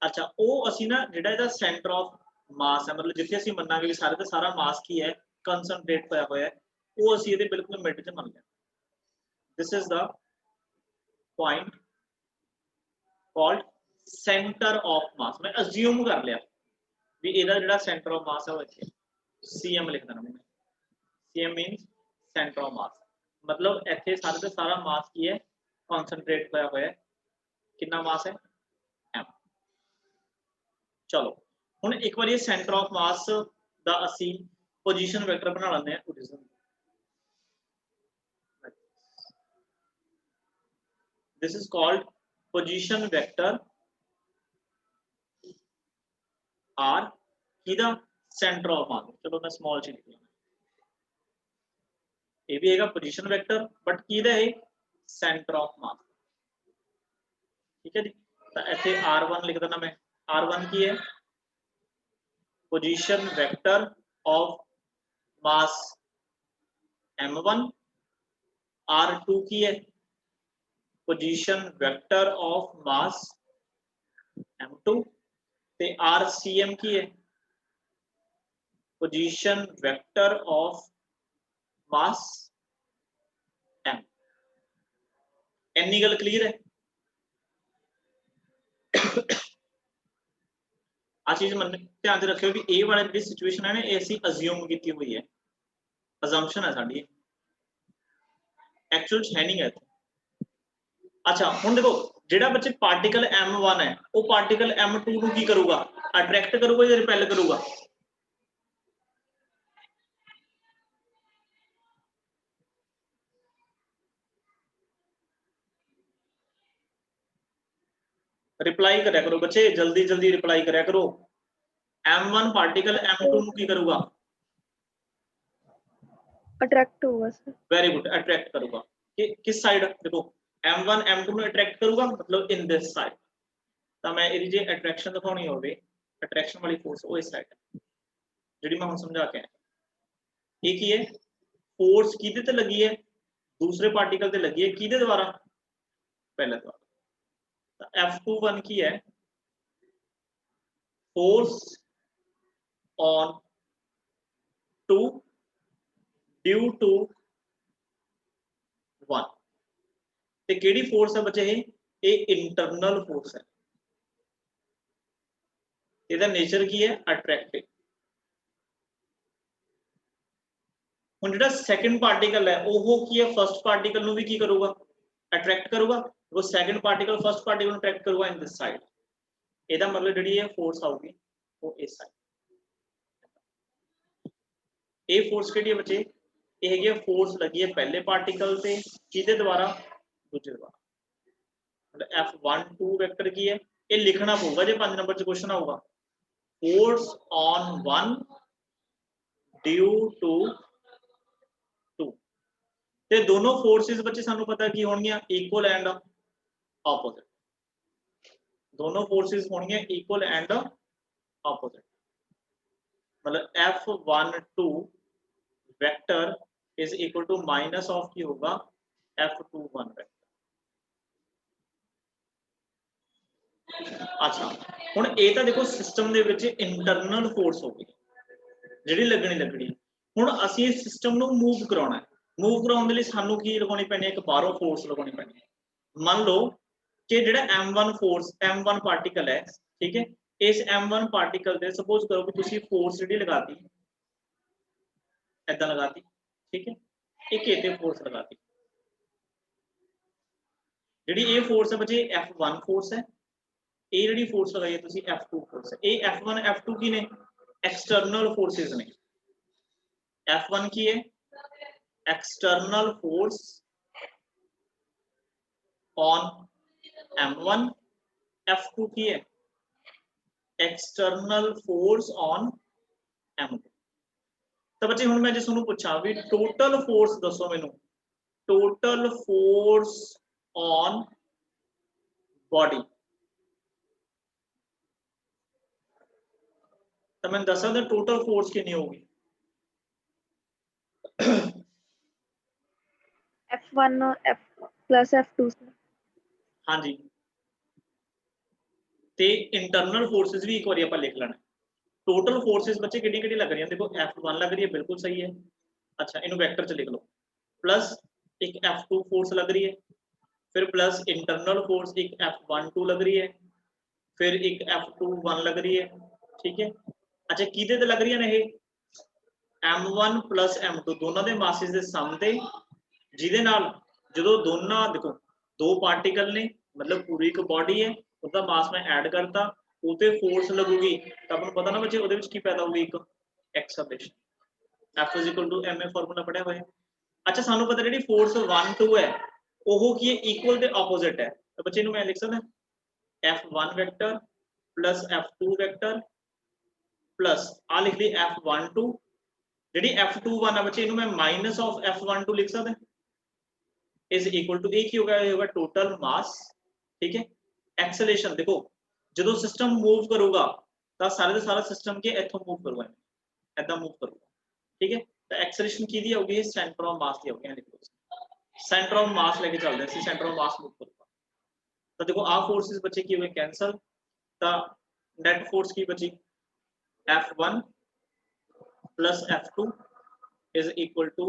अच्छा, वो असी ना जिहड़ा इहदा सेंटर ऑफ मास है, मतलब जिथे असी मन्नांगे कि सारे दा सारा मास की है कंसंट्रेट होया होया है, वो असी इहदे बिल्कुल मिड च मान लिया। This is the point called centre of मास। मैं अज्यूम कर लिया भी इहदा जिहड़ा सेंटर ऑफ मास है वो इत्थे cm लिख देना मैंने। cm मींस सेंटर ऑफ मास, मतलब इत्थे सारे दा सारा मास की है कंसंट्रेट होया होया है। कितना मास है m। चलो हुण एक बार ये सेंटर ऑफ मास दा असी पोजीशन वेक्टर बना लेंदे हैं origin. This is called position vector r किदा सेंटर ऑफ मास। चलो मैं स्मॉल च लिख लूं, ये भी हैगा पोजीशन वेक्टर बट किदा है सेंटर ऑफ मास। ठीक है जी। तो इत्थे r1 लिख देना मैं। r1 की है position vector of mass m1, r2 की है position vector of mass m2 ते rcm की है position vector of mass m। इन्नी गल क्लियर है। आ चीज मन ध्यान से रखियो भी ए वाली जिहड़ी सिचुएशन है ना, ये असीं अज्यूम की हुई है, अजम्पशन है साडी, एक्चुअल है नहीं है। अच्छा हुण देखो जिहड़ा बच्चे पार्टिकल m1 है वो पार्टिकल m2 नूं की करूगा, अट्रैक्ट करूगा या रिपेल करूगा। रिप्लाई करया करो बच्चे, जल्दी जल्दी रिप्लाई करया करो। m1 पार्टिकल m2 नूं की करूगा, अट्रैक्ट होगा सर। वेरी गुड, अट्रैक्ट करूगा। कि किस साइड देखो m1 m2 नूं अट्रैक्ट करूगा, मतलब इन दिस साइड। तो मैं इहदी जे अट्रैक्शन दिखाउणी होवे, अट्रैक्शन वाली फोर्स वो इस साइड है जिहड़ी मैं हुण समझा के आया। ये की है फोर्स किहदे ते लगी है, दूसरे पार्टिकल ते लगी है, किहदे द्वारा, पहले द्वारा। F21 की है फोर्स ऑन 2 ड्यू टू 1। ते केड़ी फोर्स है बच्चे, ये इंटरनल फोर्स है, इसका नेचर की है अट्रैक्टिव। हुण जिहड़ा सेकंड पार्टिकल है वो की है फर्स्ट पार्टिकल नूं भी की करूगा, अट्रैक्ट करूगा। वो second particle first particle attract करूगा इन दिस साइड। ਇਹਦਾ मतलब ਜਿਹੜੀ ਇਹ फोर्स आऊगी वो इस साइड। ਇਹ फोर्स ਕਿਹੜੀ ਹੈ ਬੱਚੇ, ਇਹ ਹੈਗੀ ਹੈ फोर्स लगी है पहले पार्टिकल ਤੇ ਕਿਹਦੇ द्वारा, दूसरे द्वारा। मतलब F12 वेक्टर की है, ये लिखना पड़ेगा जो 5 नंबर च क्वेश्चन आऊगा। Force on 1 due to 2। ते दोनों फोर्सेस बच्चे सानू पता की होणगियां इक्वल एंड ऑपोजिट। दोनों फोर्सेस होंगे इक्वल एंड ऑपोजिट। मतलब F12 vector is equal to minus of की होगा F21 वेक्टर। अच्छा हुण ये तो देखो सिस्टम दे विच इंटरनल फोर्स होगी जिहड़ी लगनी। हुण असीं इस सिस्टम नूं मूव कराउणा है, मूव कराउण दे लई सानूं की लगाउणी पैणी है, एक बाहरों फोर्स लगाउणी पैणी है। मान लो कि जिहड़ा m1 फोर्स m1 पार्टिकल है, ठीक है, इस m1 पार्टिकल दे सपोज करो कि तुसीं फोर्स जिहड़ी लगाती ऐदां लगाती, ठीक है, एक इत्ते फोर्स लगाती। जिहड़ी ये फोर्स है बच्चे f1 फोर्स है, ये जिहड़ी फोर्स लगाई है तुसीं f2 फोर्स है। ये f1 f2 की ने एक्सटर्नल फोर्सेस ने, F1 की है external force on M1, F2 की है एक्सटर्नल फोर्स ऑन M2। तो बच्चे हुण मैं जे तुहानू पूछा भी टोटल फोर्स दसो मैनू, टोटल फोर्स ऑन बॉडी, तो मैं दस सकदा टोटल फोर्स कितनी होगी? F1 F plus F2 sir. हाँ जी, ते इंटरनल फोर्सेस भी एक बार आप लिख लेना। टोटल फोर्सेस बच्चे कितनी लग रही है? देखो F1 लग रही है, बिल्कुल सही है। अच्छा, इन्हों वेक्टर च लिख लो, प्लस एक F2 फोर्स लग रही है, फिर प्लस इंटरनल फोर्स एक F12 लग रही है, फिर एक F21 लग रही है, ठीक है। अच्छा, किदे ते लग रही है ये? M1 प्लस M2 दोनों के मासिस के सम ते, जिहदे नाल जदों दोनों देखो दो पार्टिकल ने, मतलब पूरी एक बॉडी है, उसका मास मैं ऐड करता, उते फोर्स लगूगी, तो आपको पता ना बच्चे उहदे विच की पैदा होगी? एक एक्सेलरेशन। F = ma फॉर्मूला पढ़िया होया। अच्छा, सानू पता जी फोर्स 1 2 है वो की है इक्वल ते ऑपोजिट है, तो बच्चे इनू मैं लिख सकदा F1 vector plus F2 vector plus आ लिख ली F12, जी F21 है बच्चे इनू मैं माइनस ऑफ F12 लिख सकदा इज इक्वल टू एक ही होगा, ये होगा टोटल मास, ठीक है। एक्सेलरेशन देखो जो सिस्टम मूव करूगा तो सारे का सारा सिस्टम के इथों मूव करूगा, ऐदा मूव करूगा, ठीक है। तो एक्सेलरेशन की दी होगी सेंटर ऑफ मास दी होगी, लिखो सेंटर ऑफ मास लेके चलते हैं, सेंटर ऑफ मास मूव करूगा। तो देखो आ फोर्सेस बचे की हुए कैंसल, तो नेट फोर्स की बची F1 plus F2 is equal to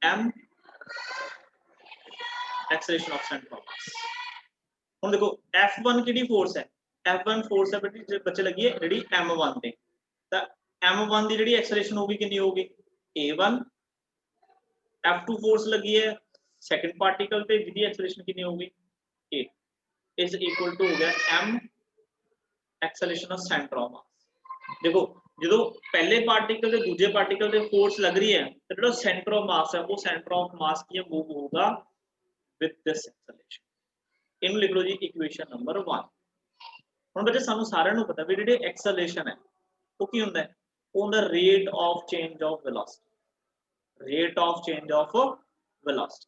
m acceleration of centre of mass. हुण देखो F1 की फोर्स है, F1 फोर्स है बच्चे लगी है जी M1 ते, तो M1 की जी एक्सेलरेशन होगी कितनी होगी? A1। F2 फोर्स लगी है सेकंड पार्टिकल पे, जिसकी एक्सेलरेशन कितनी होगी? A इज इक्वल टू हो गया m acceleration of centre of मास। देखो जो पहले पार्टिकल से दूसरे पार्टिकल से फोर्स लग रही है, तो जो सेंटर ऑफ मास है वो सेंटर ऑफ मास की मूव होगा विद दिस एक्सेलरेशन। इन लिख लो जी इक्वेशन नंबर 1। हुण बच्चे सानू सारिਆਂ ਨੂੰ पता भी जी एक्सेलरेशन है वो की हुंदा है? वो हुंदा rate of change of velocity, rate of change of velocity.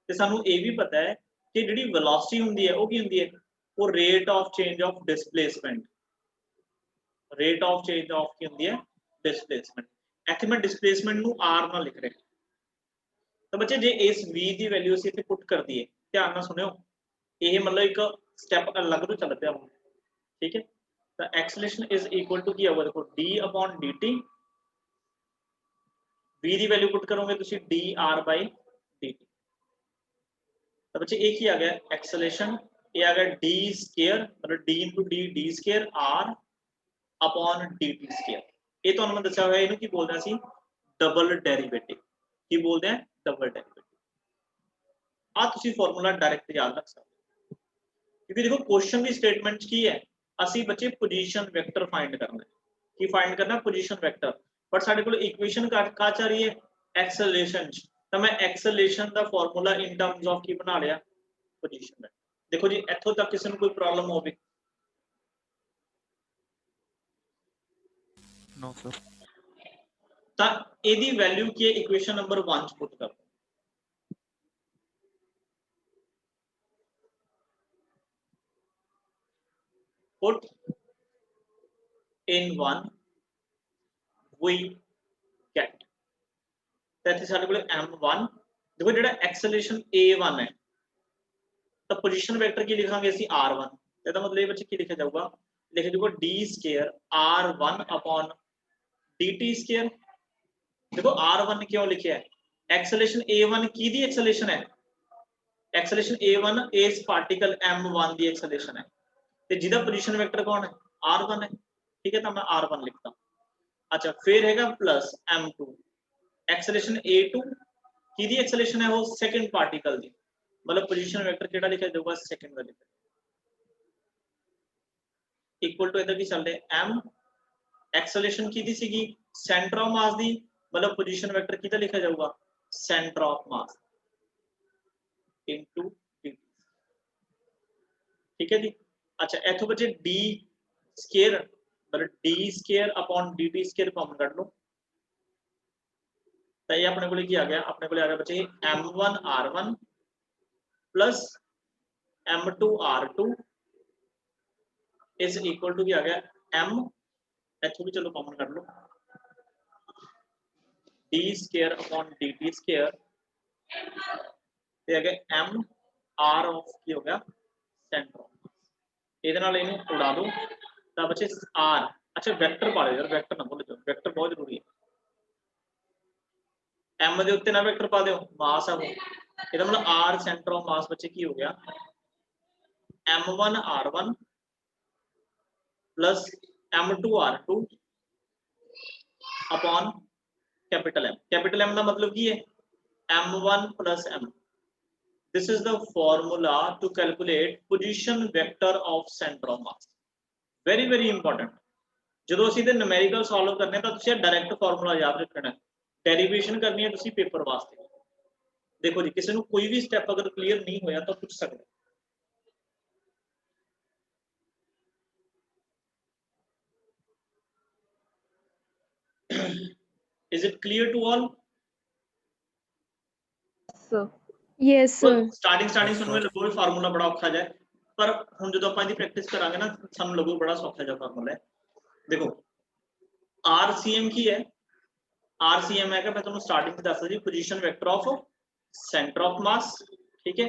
ते सानू ये भी पता है कि जी वेलोसिटी हुंदी है वो की हुंदी है? वो rate of change of displacement, rate of change of की हुंदी है? डिस्प्लेसमेंट। इत्थे मैं डिस्प्लेसमेंट नू r नाल लिख रहा। तो बच्चे जे इस v की वैल्यू असीं इत्थे पुट कर दईए, ध्यान नाल सुनियो, ये मतलब एक स्टैप अलग तो चल पिया, ठीक है। तो एक्सेलरेशन इज इक्वल टू की होगा? देखो d/dt, v की वैल्यू पुट करोगे तुसीं dr/dt। तो बच्चे एक ही आ गया एक्सेलरेशन, ये आ गया d स्क्वायर, मतलब d × d d square r/dt²। ये तो मैं दस्या होया, इहनूं की बोलदे हैं असीं? Double derivative. की बोलते हैं? Double derivative. आ तुसीं फॉर्मूला डायरेक्ट याद रख सकते हो, क्योंकि देखो क्वेश्चन की स्टेटमेंट की है असीं बच्चे पोजीशन वेक्टर फाइंड करना है। की फाइंड करना? Position vector. बट साडे कोल इक्वेशन का चा रही है? एक्सेलरेशन। तो मैं एक्सेलरेशन का फॉर्मूला इन टर्म्स ऑफ की बना लिया? Position vector. देखो जी इत्थों तक किसी को कोई प्रॉब्लम होगी? No sir. तो एदी वैल्यू की है इक्वेशन नंबर 1 पुट कर, पुट in 1 we get, तो इत्थे साडे कोल m1, देखो जिहड़ा एक्सेलरेशन a1 है, तो पोजीशन वेक्टर की लिखांगे असीं r1, ਇਹਦਾ मतलब ये बच्चे की लिखा जाऊगा? लिखा जाऊगा d² r1 dt²। देखो r1 क्यों लिखा है? एक्सेलरेशन a1 की दी एक्सेलरेशन है? एक्सेलरेशन a1 इस पार्टिकल m1 की एक्सेलरेशन है, तो जिहदा पोजीशन वेक्टर कौन है? r1 है, ठीक है। तो मैं r1 लिखता। अच्छा, फिर हैगा प्लस m2, एक्सेलरेशन a2 की दी एक्सेलरेशन है? वो सेकंड पार्टिकल दी, मतलब पोजीशन वेक्टर केड़ा लिखा जाऊगा? सेकंड वाले पे, इक्वल टू इधर की चल रहे m एक्सेलरेशन की दी सीगी? सेंटर ऑफ मास दी, मतलब पोजीशन वेक्टर किहदा लिखा जाऊगा, centre of mass into dt, ठीक है जी। अच्छा इथों बचे d स्केयर, मतलब d square upon dt square common cut लो, तो ये अपने को क्या आ गया, अपने को आ गया बचे m1 r1 plus m2 r2 is equal to क्या आ गया m, इथों भी चलो कॉमन कर लो, d square upon dt square ते आ गया m r ऑफ की हो गया सेंटर ऑफ मास, ਇਹਦੇ ਨਾਲ ਇਹਨੂੰ ਉਡਾ ਦੋ ਤਾਂ ਬਚੇ r। अच्छा वेक्टर पा लो यार, वेक्टर ना भूल जाओ, वेक्टर बहुत जरूरी है। m ਦੇ ਉੱਤੇ ਨਾ वेक्टर पा ਦਿਓ, मास है वो, ਇਹਦਾ मतलब r सेंटर ऑफ मास बच्चे की हो गया m1 r1 plus m2 r2 upon capital M। Capital M का मतलब की है m1 plus m। This is the formula to calculate position vector of center of mass. Very very important. ਜਦੋਂ ਅਸੀਂ ਇਹਦੇ numerical solve ਕਰਨੇ ਤਾਂ ਤੁਸੀਂ डायरेक्ट formula याद रखना है, derivation करनी है ਤੁਸੀਂ पेपर वास्ते। देखो जी किसी ਨੂੰ कोई भी step अगर clear नहीं होया तो पूछ सकते। Is it clear to all? sir. Yes, sir. Starting सुनने में लगो फार्मूला बड़ा औखा जाए, पर हम जो ਆਪਾਂ ਦੀ ਪ੍ਰੈਕਟਿਸ ਕਰਾਂਗੇ ਨਾ ਸਾਨੂੰ ਲੱਗੂ ਬੜਾ ਸੌਖਾ ਜਿਹਾ ਫਾਰਮੂਲਾ ਹੈ। देखो RCM ਕੀ ਹੈ, RCM है, मैं तुम्हें स्टार्टिंग से दस जी position vector of centre of mass, ठीक है।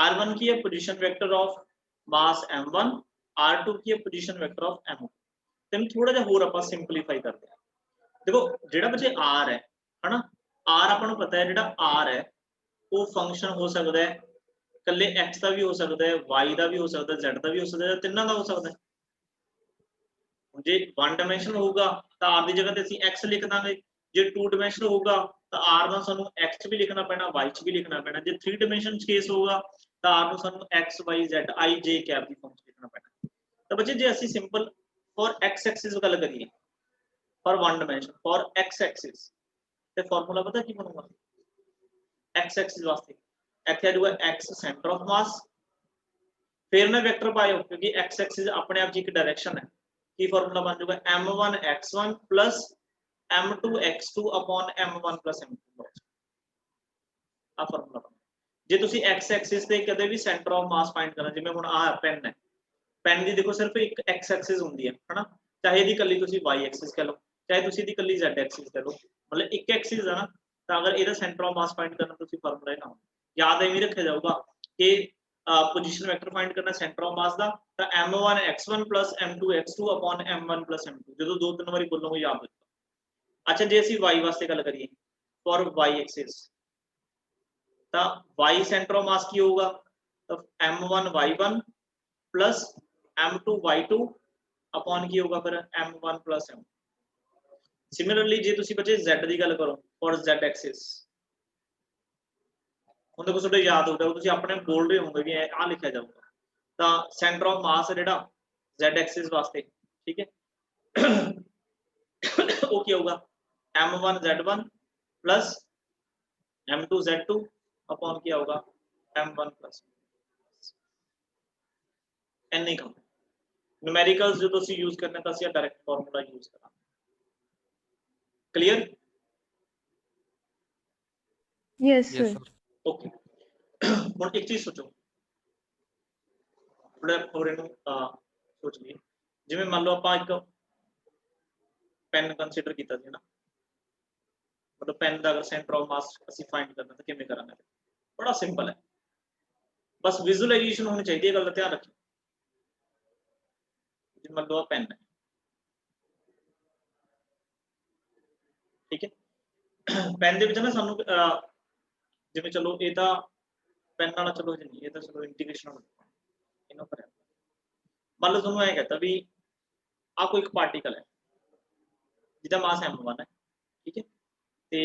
R1 की है position vector of mass M1, R2 की है पोजीशन वेक्टर ऑफ M2। तेन थोड़ा जिहा होर आपां सिंपलीफाई करते हैं। देखो जिहड़ा बच्चे R है ना, R आपां नूं पता है जिहड़ा R है वो फंक्शन हो सकता है कल्ले x का भी हो सकता है, y का भी हो सकता है, z का भी हो सकता है, तिन्ना का हो सकता है। जे वन डायमेंशन होगा तो r की जगह ते असीं x लिख दांगे, जे टू डायमेंशन होगा तो r का सानू x भी लिखना पैना, y भी लिखना पैना, जे थ्री डायमेंशन केस होगा तो r को सानू x y z i j cap की फंक्शन लिखना पैना। तो बच्चे जे असीं सिंपल फॉर x एक्सिस गल करिए, for one dimension for x axis ते फार्मूला पता की बनूगा, x एक्सिस वास्ते इत्थे आ जाऊगा x सेंटर ऑफ मास, फिर मैं वेक्टर पायो क्योंकि x एक्सिस अपने आप जी एक डायरेक्शन है, की फार्मूला बन जाऊगा m1 x1 plus m2 x2 upon m1 plus m2 आ फार्मूला बन। जे तुसी x एक्सिस ते कदे भी सेंटर ऑफ मास फाइंड करना, जिवें हुण आ पेन है, पेन दी देखो सिर्फ एक x एक्सिस हुंदी है ना, चाहे दी कल्ली तुसी y एक्सिस कह लो, चाहे तुसी दी कल्ली z एक्सिस कह लो, मतलब एक एक्सिस है ना, तो अगर इहदा सेंटर ऑफ मास फाइंड करना तुसी फार्मूला ही ना याद है रखा जाऊगा कि पोजीशन वेक्टर फाइंड करना सेंटर ऑफ मास दा, तो m1 x1 plus m2 x2 upon m1 plus m2 जो दो तीन बारी बोलोगे याद रखो। अच्छा जे ਅਸੀਂ y वास्ते गल करिए फॉर y एक्सिस, तो y सेंटर ऑफ मास की होगा, तो m1 y1 plus m2 y2 upon की होगा फिर m1 प्लस m। सिमिलरली जे तुसी बच्चे z की गल करो फॉर z एक्सिस, ਹੁਣ देखो ਤੁਹਾਡੇ याद होगा ਤੁਸੀਂ अपने बोल रहे होंगे भी आ लिखा जाऊगा, तो सेंटर ऑफ मास है जेड़ा z एक्सिस वास्ते, ठीक है वो क्या होगा m1 z1 plus m2 z2 upon क्या होगा m1 प्लस n ही काम। न्यूमेरिकल्स जो तुसी यूज करने तो ਅਸੀਂ डायरेक्ट फार्मूला यूज करा। क्लियर? Yes, sir. ओके ਹੁਣ एक चीज सोचो, थोड़ा और इनू सोच लिए, जिवें मान लो ਆਪਾਂ एक पेन कंसीडर किया ਸੀ ना, मतलब पेन का अगर सेंटर ऑफ मास ਅਸੀਂ फाइंड करना तो किवें करांगे, बड़ा सिंपल है, बस विजुअलाइजेशन होनी चाहिए, गल ध्यान रखिए। जी मान लो पेन है, ठीक है, पेन दे विच ना सानू जिवें चलो ये तो पेन वाला चलो जी नहीं, ये तो चलो इंटीग्रेशन हो इन्हों पर मान लो तुहानू ऐ कहता भी आ कोई एक पार्टिकल है जिहदा मास m1 है, ठीक है, ते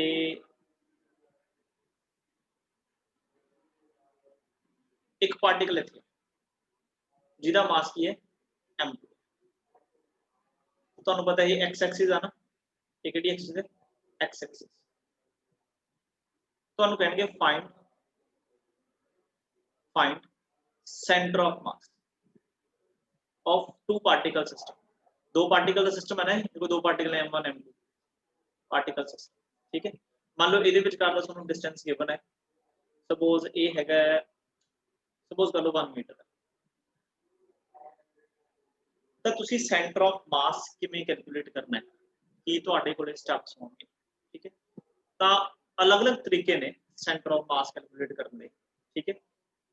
एक पार्टिकल इत्थे जिहदा मास की है m2, तुहानू पता है x एक्सिस है ना, ये किहड़ी एक्सिस है x एक्सिस, ਤੁਹਾਨੂੰ ਕਹਿਣਗੇ find center of mass of two particle system। दो पार्टिकल का सिस्टम है ना, देखो दो पार्टिकल है m1 m2 पार्टिकल सिस्टम, ठीक है। मान लो ਇਹਦੇ ਵਿਚਕਾਰ ਦਾ ਤੁਹਾਨੂੰ डिस्टेंस गिवन है, सपोज ਇਹ ਹੈਗਾ, सपोज कर लो 1 मीटर है, ਤਾਂ ਤੁਸੀਂ ਸੈਂਟਰ ਆਫ ਮਾਸ ਕਿਵੇਂ ਕੈਲਕੂਲੇਟ ਕਰਨਾ ਹੈ, ਕੀ ਤੁਹਾਡੇ ਕੋਲੇ ਸਟੈਪਸ ਹੋਣਗੇ, ਠੀਕ ਹੈ। ਤਾਂ ਅਲੱਗ-ਅਲੱਗ ਤਰੀਕੇ ਨੇ ਸੈਂਟਰ ਆਫ ਮਾਸ ਕੈਲਕੂਲੇਟ ਕਰਨ ਦੇ, ਠੀਕ ਹੈ।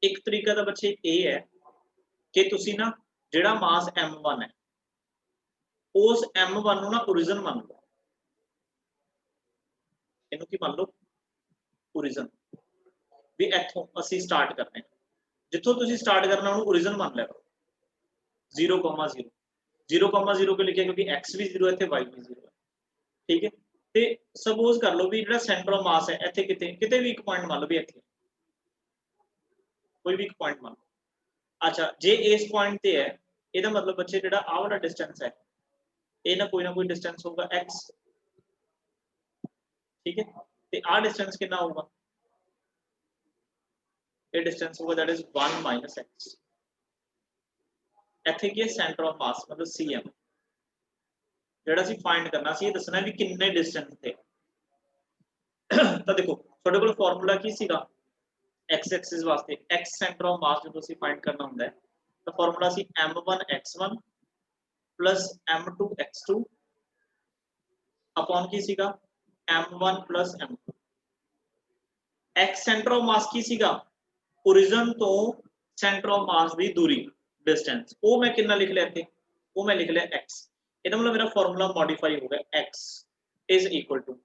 ਇੱਕ ਤਰੀਕਾ ਤਾਂ ਬੱਚੇ ਇਹ ਹੈ ਕਿ ਤੁਸੀਂ ਨਾ ਜਿਹੜਾ ਮਾਸ m1 ਹੈ ਉਸ m1 ਨੂੰ ਨਾ ओरिजिन ਮੰਨ ਲਓ, ਇਹਨੂੰ ਕੀ ਮੰਨ ਲਓ ओरिजिन, ਵੀ ਇੱਥੋਂ ਅਸੀਂ ਸਟਾਰਟ ਕਰਨੇ, ਜਿੱਥੋਂ ਤੁਸੀਂ ਸਟਾਰਟ ਕਰਨਾ ਉਹਨੂੰ ओरिजिन ਮੰਨ ਲਿਆ ਕਰੋ। 0,0 0,0 क्यों लिखे, क्योंकि x भी 0 है इत्थे y भी 0 है, ठीक है। ते सपोज कर लो भी ਜਿਹੜਾ सेंटर ऑफ मास है ਇੱਥੇ ਕਿਤੇ ਵੀ ਇੱਕ ਪੁਆਇੰਟ ਮੰਨ ਲਓ ਵੀ ਇੱਥੇ ਕੋਈ ਵੀ ਇੱਕ ਪੁਆਇੰਟ ਮੰਨ ਲਓ। ਅੱਛਾ ਜੇ ਇਸ ਪੁਆਇੰਟ ਤੇ ਹੈ ਇਹਦਾ ਮਤਲਬ ਬੱਚੇ ਜਿਹੜਾ ਆਹ ਵਾਲਾ ਡਿਸਟੈਂਸ ਹੈ ਇਹ ਨਾ ਕੋਈ ਡਿਸਟੈਂਸ ਹੋਊਗਾ x, ठीक है। ਤੇ ਆਹ ਡਿਸਟੈਂਸ ਕਿੰਨਾ ਹੋਊਗਾ, ਇਹ ਡਿਸਟੈਂਸ ਹੋਊਗਾ दैट इज 1 - x। ਇੱਥੇ ਕੀ ਹੈ ਸੈਂਟਰ ਆਫ ਮਾਸ मतलब cm, ਜਿਹੜਾ ਅਸੀਂ ਫਾਈਂਡ ਕਰਨਾ ਸੀ, ਇਹ ਦੱਸਣਾ ਵੀ ਕਿੰਨੇ ਡਿਸਟੈਂਸ ਤੇ। ਤਾਂ ਦੇਖੋ ਤੁਹਾਡੇ ਕੋਲ ਫਾਰਮੂਲਾ ਕੀ ਸੀਗਾ x ਐਕਸਿਸ ਵਾਸਤੇ, x ਸੈਂਟਰ ਆਫ ਮਾਸ ਜਦੋਂ ਅਸੀਂ ਫਾਈਂਡ ਕਰਨਾ ਹੁੰਦਾ ਹੈ ਤਾਂ ਫਾਰਮੂਲਾ ਸੀ m1 x1 m2 x2 upon ਕੀ ਸੀਗਾ m1 m2। x centre of mass ਕੀ ਸੀਗਾ, ओरिजिन ਤੋਂ ਸੈਂਟਰ ਆਫ ਮਾਸ ਦੀ ਦੂਰੀ डिस्टेंस, वो मैं कितना लिख लिया थे, वो मैं लिख लिया x। ਇਹਦਾ मतलब मेरा फार्मूला मॉडिफाई हो गया x इज इक्वल टू,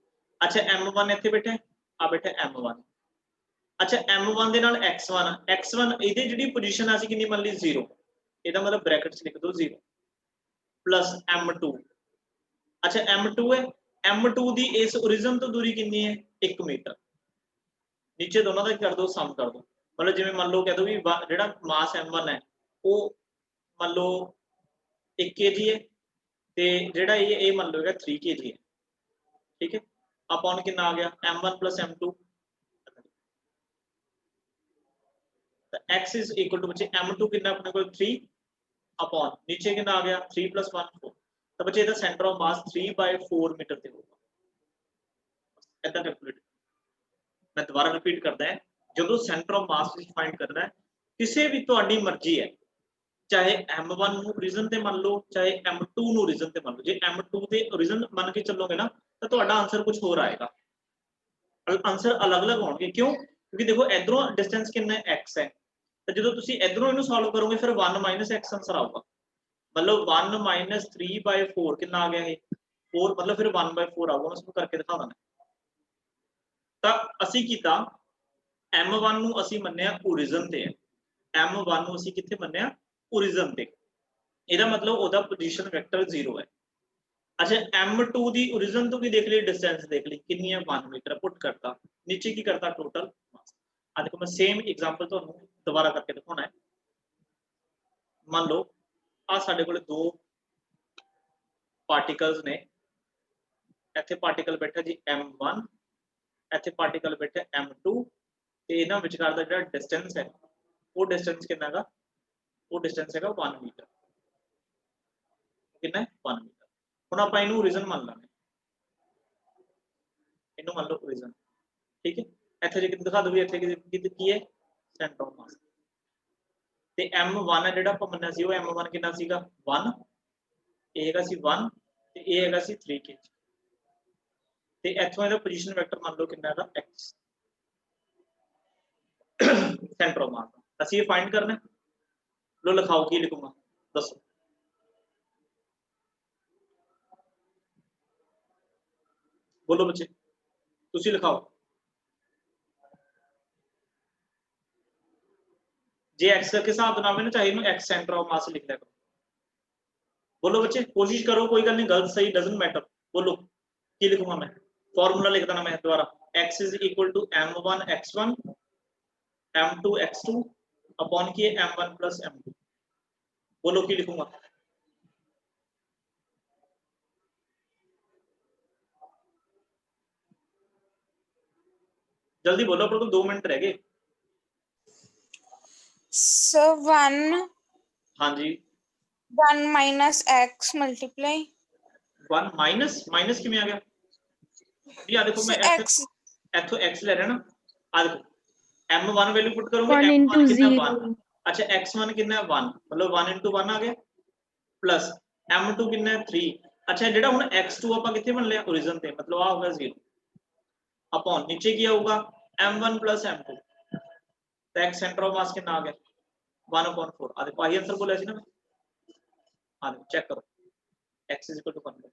अच्छा m1 ਇੱਥੇ ਬੈਠਾ ਆ ਬੈਠਾ m1, अच्छा m1 ਦੇ ਨਾਲ x1 ਇਹਦੀ ਜਿਹੜੀ ਪੋਜੀਸ਼ਨ ਆ ਸੀ ਕਿੰਨੀ ਮੰਨ ਲਈ 0, ਇਹਦਾ मतलब ਬ੍ਰੈਕਟਸ ਲਿਖ ਦੋ 0 प्लस m2, अच्छा m2 है, m2 ਦੀ ਇਸ ओरिजिन ਤੋਂ ਦੂਰੀ ਕਿੰਨੀ ਹੈ 1 मीटर, नीचे दोनों ਦਾ ਕਰ ਦੋ ਸਮ ਕਰ ਦੋ, मतलब ਜਿਵੇਂ ਮੰਨ ਲਓ ਕਹਿ ਦੋ ਵੀ ਜਿਹੜਾ ਮਾਸ m1 ਹੈ ਉਹ ਮੰਨ ਲਓ 1 kg है, ਤੇ ਜਿਹੜਾ ਇਹ ਮੰਨ ਲਓ ਹੈਗਾ 3 kg है, ठीक है। अपॉन कितना आ गया m1 + m2, तो x इज इक्वल टू बच्चे m2 कितना अपने को 3 अपॉन नीचे कितना आ गया 3 + 1 4, तो बच्चे ਇਹਦਾ सेंटर ऑफ मास 3/4 मीटर ਤੇ ਹੋਊਗਾ। ऐसा कैलकुलेट मैं दोबारा रिपीट करता है, ਜਦੋਂ सेंटर ऑफ मास ਤੁਸੀਂ फाइंड करना है ਕਿਸੇ ਵੀ ਤੁਹਾਡੀ ਮਰਜ਼ੀ ਹੈ, चाहे m1 ਨੂੰ ओरिजिन ਤੇ ਮੰਨ ਲਓ ਚਾਹੇ m2 ਨੂੰ ओरिजिन ਤੇ ਮੰਨ ਲਓ, ਜੇ m2 ਤੇ ओरिजिन ਮੰਨ ਕੇ ਚੱਲੋਗੇ ਨਾ ਤਾਂ ਤੁਹਾਡਾ ਆਨਸਰ ਕੁਝ ਹੋਰ ਆਏਗਾ, ਆਨਸਰ ਅਲੱਗ-ਅਲੱਗ ਹੋਣਗੇ। ਕਿਉਂ, ਕਿਉਂਕਿ ਦੇਖੋ ਇਧਰੋਂ ਡਿਸਟੈਂਸ ਕਿੰਨਾ ਹੈ x ਹੈ, ਤਾਂ ਜਦੋਂ ਤੁਸੀਂ ਇਧਰੋਂ ਇਹਨੂੰ ਸੋਲਵ ਕਰੋਗੇ ਫਿਰ 1 - x ਆਨਸਰ ਆਊਗਾ, मतलब 1 - 3/4 ਕਿੰਨਾ ਆ ਗਿਆ ਇਹ 4, मतलब ਫਿਰ 1/4 ਆਊਗਾ, ਮੈਂ ਤੁਹਾਨੂੰ ਕਰਕੇ ਦਿਖਾ ਦਾਂਗਾ। ਤਾਂ ਅਸੀਂ ਕੀਤਾ m1 ਨੂੰ ਅਸੀਂ ਮੰਨਿਆ ओरिजिन ਤੇ ਹੈ, m1 ਨੂੰ ਅਸੀਂ ਕਿੱਥੇ ਮੰਨਿਆ ओरिजिन ਤੇ, ਇਹਦਾ मतलब ਉਹਦਾ पोजीशन वेक्टर 0 है। अच्छा m2 ਦੀ ओरिजिन ਤੋਂ ਵੀ देख ਲਈ डिस्टेंस देख ਲਈ ਕਿੰਨੀ ਹੈ 1 मीटर, पुट करता नीचे की करता टोटल मास। आ देखो मैं सेम एग्जांपल ਤੁਹਾਨੂੰ ਦੁਬਾਰਾ ਕਰਕੇ ਦਿਖਾਉਣਾ ਹੈ। ਮੰਨ ਲਓ ਆ ਸਾਡੇ ਕੋਲ ਦੋ ਪਾਰਟੀਕਲਸ ਨੇ, ਇੱਥੇ ਪਾਰਟੀਕਲ ਬੈਠਾ ਜੀ m1, ਇੱਥੇ ਪਾਰਟੀਕਲ ਬੈਠਾ m2, ਤੇ ਇਹਨਾਂ ਵਿਚਕਾਰ ਦਾ ਜਿਹੜਾ डिस्टेंस ਹੈ ਉਹ डिस्टेंस ਕਿੰਨਾ ਹੈਗਾ, वो डिस्टेंस है 1 मीटर, कितना है 1 मीटर। ਹੁਣ ਆਪਾਂ ਇਹਨੂੰ ओरिजिन ਮੰਨ ਲਾਂਗੇ, ਇਹਨੂੰ ਮੰਨ ਲਓ ओरिजिन, ठीक है। ਇੱਥੇ ਜੇ ਦਿਖਾ ਦੋ ਵੀ ਇੱਥੇ ਕੀ ਹੈ ਸੈਂਟਰ ਆਫ ਮਾਸ, ਤੇ m1 ਹੈ ਜਿਹੜਾ ਆਪਾਂ ਮੰਨਿਆ ਸੀ ਉਹ m1 ਕਿੰਨਾ ਸੀਗਾ 1, ਇਹ ਹੈਗਾ ਸੀ 1 ਤੇ ਇਹ ਹੈਗਾ ਸੀ 3 kg, ਤੇ ਇੱਥੋਂ ਇਹਦਾ ਪੋਜੀਸ਼ਨ ਵੈਕਟਰ ਮੰਨ ਲਓ ਕਿੰਨਾ ਹੈਗਾ x, ਸੈਂਟਰ ਆਫ ਮਾਸ ਅਸੀਂ ਇਹ ਫਾਈਂਡ ਕਰਨਾ। लो लिखाओ की लिखूंगा दसो, बोलो बच्चे तुसी लिखाओ, जे x के हिसाब नाल ना चाहिए ना x सेंटर ऑफ मास लिख लिया करो। बोलो बच्चे कोशिश करो, कोई गल नहीं, गलत सही डजंट मैटर, बोलो की लिखूंगा मैं, फॉर्मूला लिख देना मैं दोबारा, x is equal to m1 x1 m2 x2 upon की m1 + m2, बोलो की लिखूंगा, जल्दी बोलो पर 2 मिनट रह गए। So 1 हाँ जी 1 minus x multiply 1 माइनस किमें आ गया जी? आ देखो so मैं x इथों x ले रहा ना, आ देखो m1 वैल्यू पुट करूंगा, 1 m1 into कितना 0. 1, अच्छा x1 कितना है 1, मतलब 1 into 1 आ गया प्लस m2 कितना है 3, अच्छा जेड़ा हुन x2 ਆਪਾਂ ਕਿੱਥੇ ਬਣ ਲਿਆ ओरिजिन ਤੇ, मतलब आ होगा 0 अपॉन नीचे क्या होगा m1 plus m2, तो x सेंटर ऑफ मास कितना आ गया 1/4, आ देखो आई आंसर बोला ਸੀ ना मैं, आ देखो चेक करो x is equal to 1/4।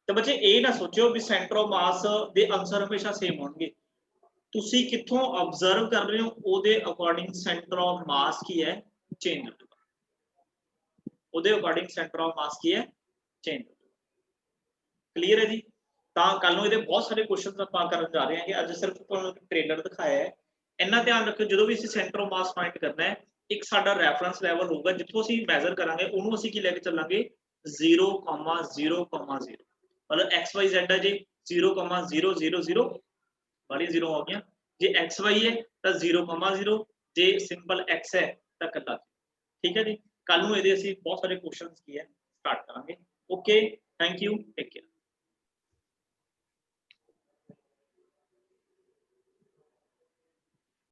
तो बच्चे ਇਹ ਨਾ ਸੋਚਿਓ ਵੀ ਸੈਂਟਰ ਆਫ ਮਾਸ ਦੇ ਆਨਸਰ ਹਮੇਸ਼ਾ ਸੇਮ ਹੋਣਗੇ, ਤੁਸੀਂ ਕਿੱਥੋਂ ਆਬਜ਼ਰਵ ਕਰ ਰਹੇ ਹੋ ਉਹਦੇ ਅਕੋਰਡਿੰਗ ਸੈਂਟਰ ਆਫ ਮਾਸ ਕੀ ਹੈ ਚੇਂਜ ਹੋ ਜਾਊਗਾ, ਉਹਦੇ ਅਕੋਰਡਿੰਗ ਸੈਂਟਰ ਆਫ ਮਾਸ ਕੀ ਹੈ ਚੇਂਜ ਹੋ ਜਾਊਗਾ। ਕਲੀਅਰ ਹੈ ਜੀ? ਤਾਂ ਕੱਲ ਨੂੰ ਇਹਦੇ ਬਹੁਤ ਸਾਰੇ ਕੁਐਸਚਨਸ ਆਪਾਂ ਕਰਨ ਜਾ ਰਹੇ ਹਾਂ ਕਿ ਅੱਜ ਸਿਰਫ ਤੁਹਾਨੂੰ ਇੱਕ ਟ੍ਰੇਲਰ ਦਿਖਾਇਆ ਹੈ। ਇੰਨਾ ਧਿਆਨ ਰੱਖਿਓ ਜਦੋਂ ਵੀ ਅਸੀਂ ਸੈਂਟਰ ਆਫ ਮਾਸ ਫਾਈਂਡ ਕਰਨਾ ਹੈ, ਇੱਕ ਸਾਡਾ ਰੈਫਰੈਂਸ ਲੈਵਲ ਹੋਊਗਾ ਜਿੱਥੋਂ ਅਸੀਂ ਮੈਜ਼ਰ ਕਰਾਂਗੇ, ਉਹਨੂੰ ਅਸੀਂ ਕੀ ਲੈ ਕੇ ਚੱਲਾਂਗੇ 0,0,0, मतलब XYZ है जी 0,000 वाली 0 हो गया, जे XY है तो 0,0, जे सिंपल X है तो कला। ठीक है जी, कल नूं इहदे असीं बहुत सारे क्वेश्चंस की है स्टार्ट करांगे। Okay, thank you, take care.